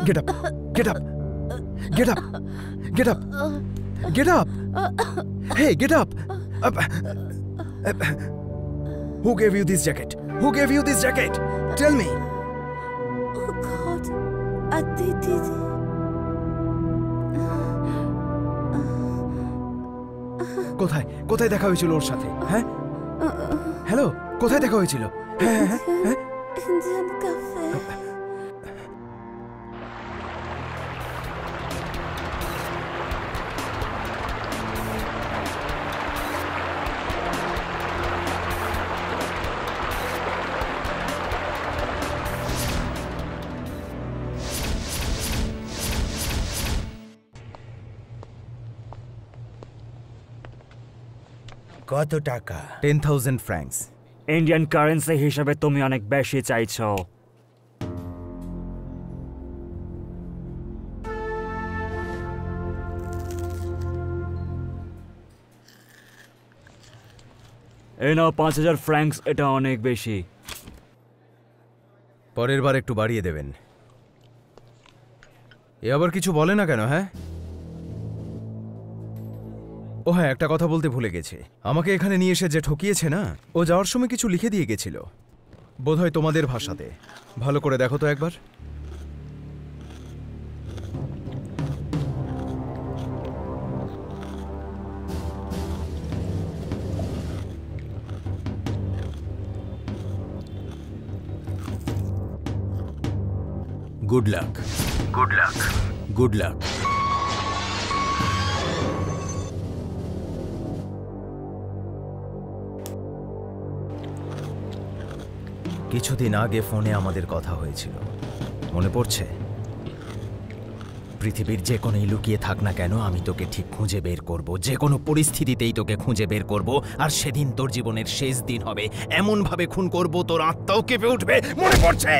Get up! Get up! Get up! Get up! Get up! Hey, get up! Who gave you this jacket? Who gave you this jacket? Tell me! Oh God! Aditi! কোথায় কোথায় দেখা হয়েছিল ওর সাথে? হ্যাঁ, হ্যালো, কোথায় দেখা হয়েছিল? হ্যাঁ হ্যাঁ হ্যাঁ, Indian cafe. কত টাকা? 10,000 francs। ইন্ডিয়ান কারেন্সি হিসাবে তুমি অনেক বেশি চাইছো। এই নাও 5,000 ফ্র্যাঙ্কস, এটা অনেক বেশি। পরের বার একটু বাড়িয়ে দেবেন। এ আবার কিছু বলে না কেন? হ্যাঁ, ও হ্যাঁ, একটা কথা বলতে ভুলে গেছে। আমাকে এখানে নিয়ে এসে যে ঠকিয়েছে না, ও যাওয়ার সময় কিছু লিখে দিয়ে গেছিল। বোধহয় তোমাদের ভাষাতে। ভালো করে দেখো তো একবার। Good luck. Good luck. Good luck. কিছুদিন আগে ফোনে আমাদের কথা হয়েছিল, মনে পড়ছে? পৃথিবীর যে কোনোই লুকিয়ে থাক না কেন, আমি তোকে ঠিক খুঁজে বের করব, যে কোনো পরিস্থিতিতেই তোকে খুঁজে বের করব। আর সেদিন তোর জীবনের শেষ দিন হবে, এমন ভাবে খুন করব তোর আত্মাও কেঁপে উঠবে। মনে পড়ছে?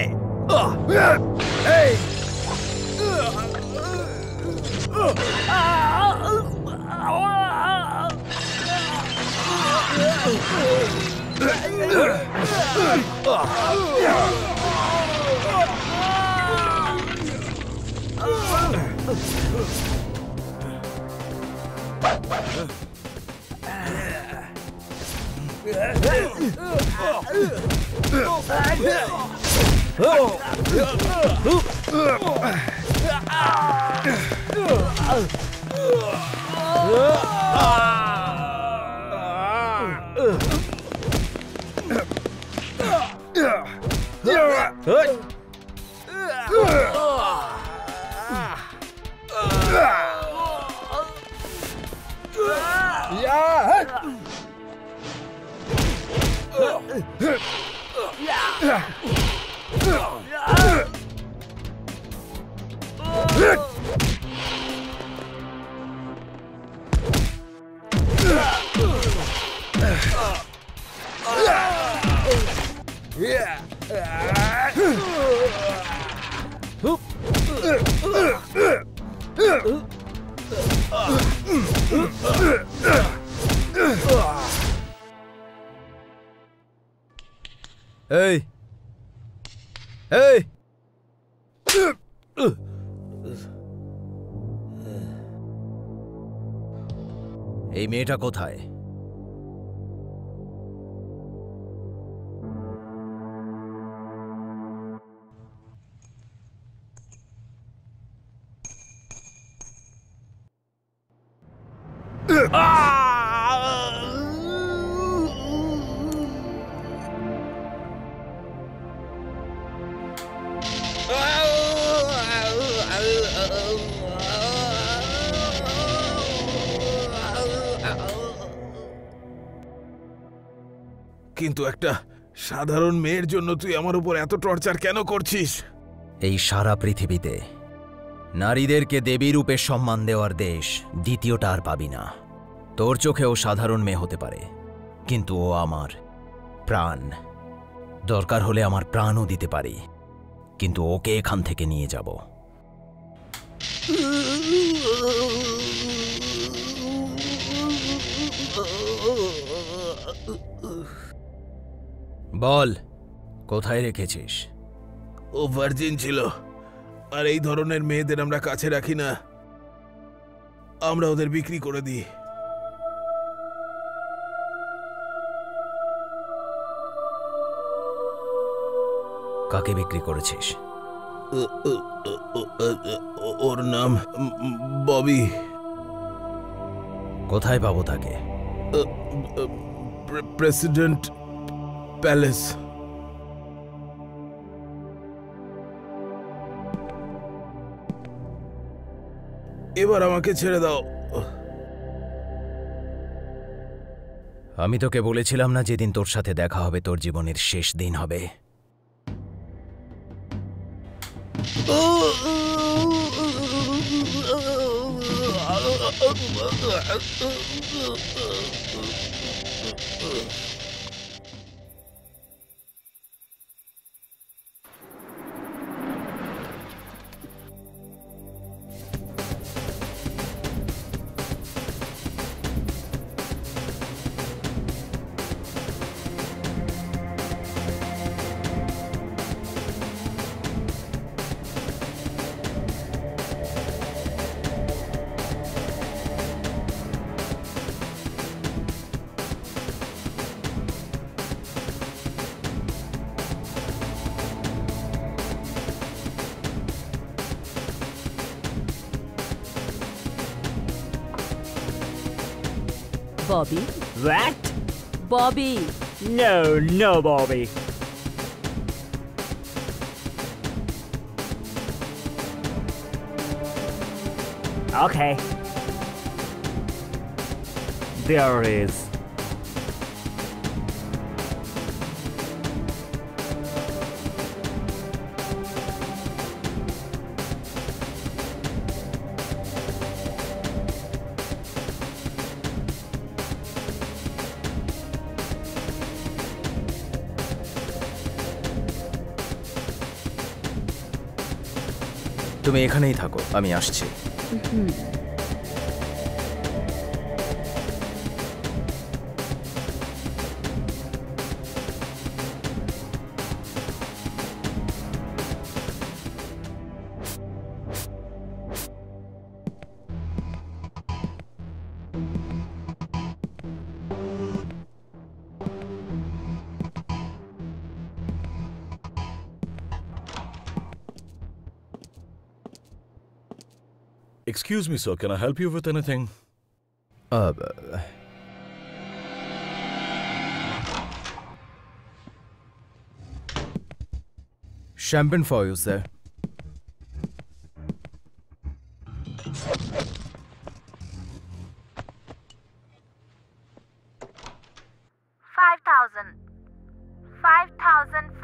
এই এই এই মেয়েটা কোথায়? কিন্তু একটা সাধারণ মেয়ের জন্য তুই আমার উপর এত টর্চার কেন করছিস? এই সারা পৃথিবীতে নারীদেরকে দেবী রূপে সম্মান দেওয়ার দেশ দ্বিতীয়টা আর পাবি না। তোর চোখেও সাধারণ মেয়ে হতে পারে, কিন্তু ও আমার প্রাণ। দরকার হলে আমার প্রাণও দিতে পারি, কিন্তু ওকে এখান থেকে নিয়ে যাব। বল, কোথায় রেখেছিস? ও ভার্জিন ছিল, আর এই ধরনের মেয়েদের আমরা কাছে রাখি না, আমরা ওদের বিক্রি করে দিই। কাকে বিক্রি করেছিস? ওর নাম ববি। কোথায় পাবো তাকে? President palace. এবার আমাকে ছেড়ে দাও। আমি তোকে বলেছিলাম না যেদিন তোর সাথে দেখা হবে তোর জীবনের শেষ দিন হবে? Bobby What? Bobby No, Bobby. Okay. There is. তুমি এখানেই থাকো, আমি আসছি। Excuse me, sir. Can I help you with anything? Champagne for you, sir.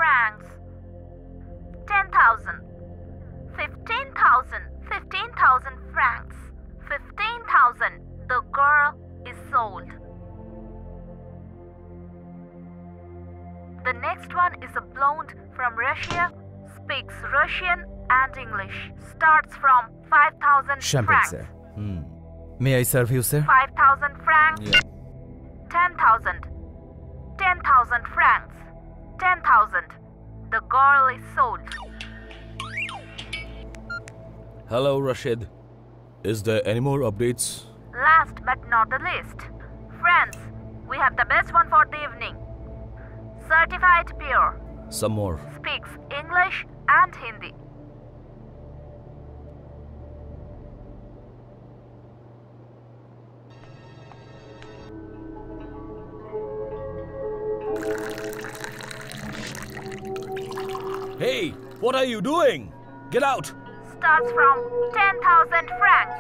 francs. 10,000. 15,000. 15,000 francs. 15,000. The girl is sold. The next one is a blonde from Russia, speaks Russian and English. Starts from 5,000 Champagne, francs. sir. May I serve you, sir? 5,000 francs. 10,000. 10,000 francs. 10,000. The girl is sold. Hello, Rashid. Is there any more updates? Last but not the least. Friends, we have the best one for the evening. Certified pure. Some more. Speaks English and Hindi. Hey, what are you doing? Get out! Starts from 10,000 francs.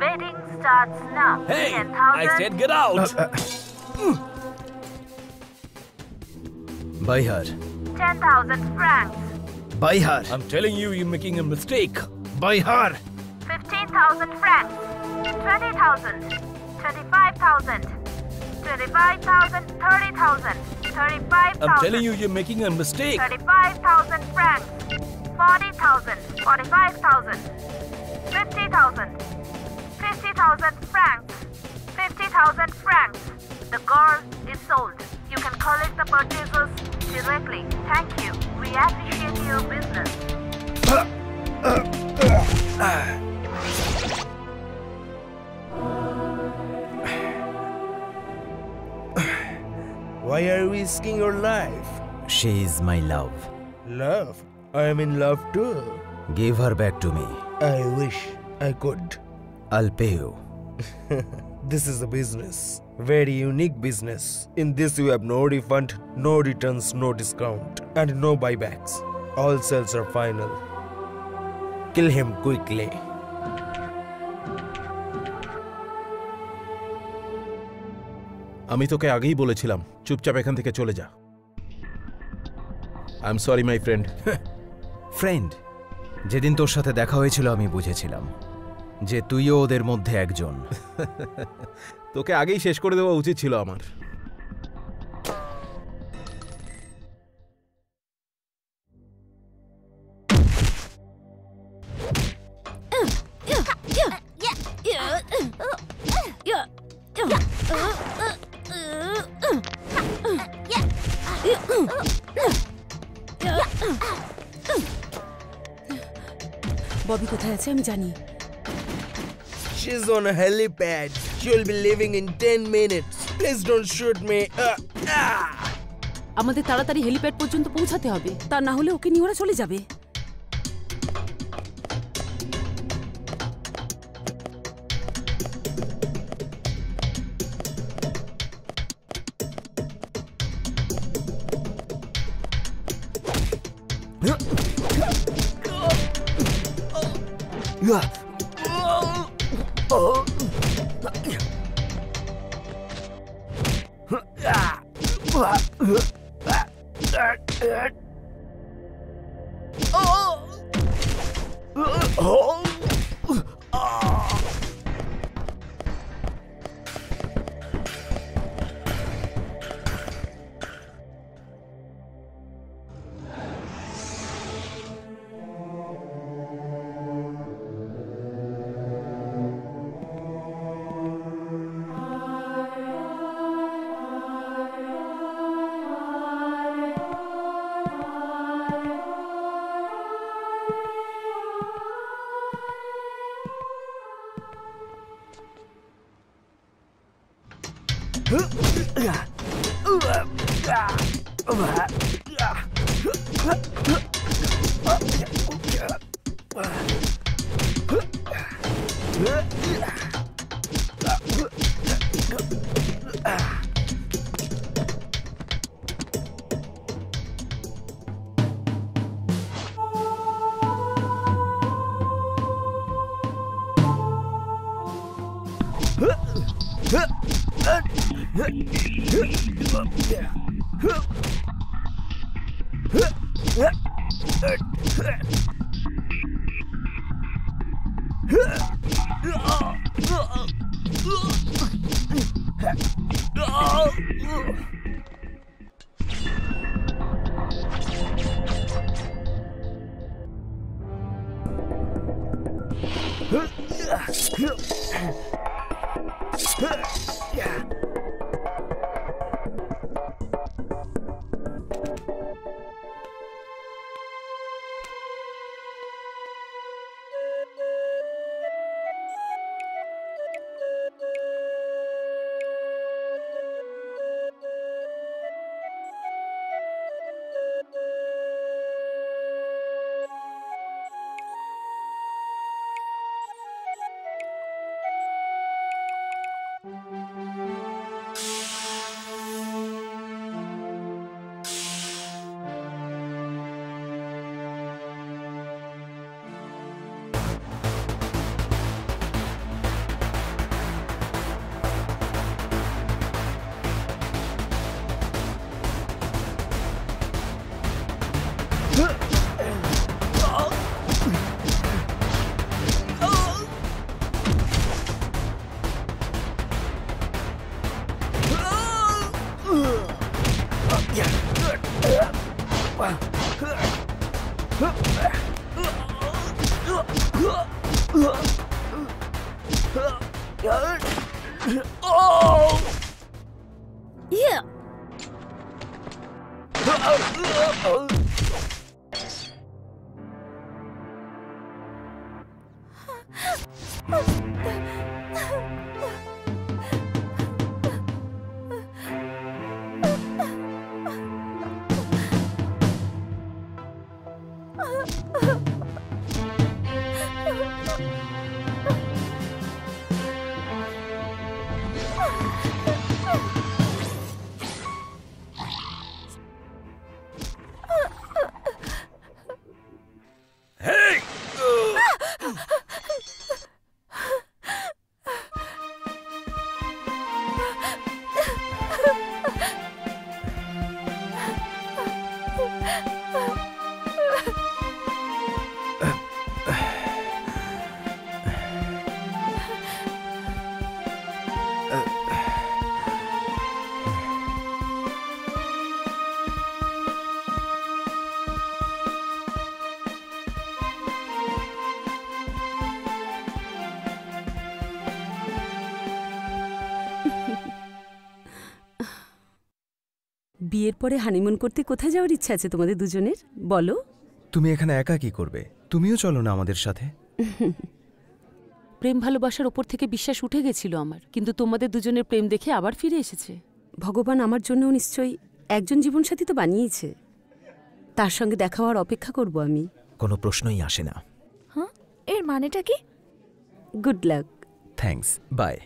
Wedding starts now. Hey, 10,000. I said get out! Buy her. 10,000 francs. Buy her. I'm telling you, you're making a mistake. Buy her. 15,000 francs. 20,000. 25,000. 25,000. 30,000. 35,000. I'm telling you, you're making a mistake. 35,000 francs. 40,000. 45,000. 50,000. 50,000 francs. 50,000 francs. The girl is sold. You can collect the purchasers directly. Thank you. We appreciate your business. Why are you risking your life? She is my love. Love? I am in love too. Give her back to me. I wish I could. I'll pay you. This is a business. Very unique business. In this you have no refund, no returns, no discount, and no buybacks. All sales are final. Kill him quickly. আমি তোকে আগেই বলেছিলাম চুপচাপ এখান থেকে চলে যা। I am sorry my friend. Friend, যেদিন তোর সাথে দেখা হয়েছিল আমি বুঝেছিলাম যে তুইও ওদের মধ্যে একজন। তোকে আগেই শেষ করে দেওয়া উচিত ছিল আমার। ববি কোথায় আছে আমি জানি। She's on a helipad. She'll be leaving in 10 minutes. Please don't shoot me. আমাদের তাড়াতাড়ি হেলিপ্যাড পর্যন্ত পৌঁছাতে হবে, তা না হলে ওকে নিয়ে ওরা চলে যাবে। বিয়ের পরে হানিমুন করতে কোথায় যাওয়ার ইচ্ছা আছে তোমাদের দুজনের বলো? তুমি এখানে একা কি করবে? তুমিও চলো না আমাদের সাথে। প্রেম ভালোবাসার ওপর থেকে বিশ্বাস উঠে গেছিল আমার, কিন্তু তোমাদের দুজনের প্রেম দেখে আবার ফিরে এসেছে। ভগবান আমার জন্যও নিশ্চয়ই একজন জীবনসাথী তো বানিয়েছে, তার সঙ্গে দেখা হওয়ার অপেক্ষা করব আমি। কোনো প্রশ্নই আসে না। হ্যাঁ, এর মানেটা কি? Good luck. Thanks, by.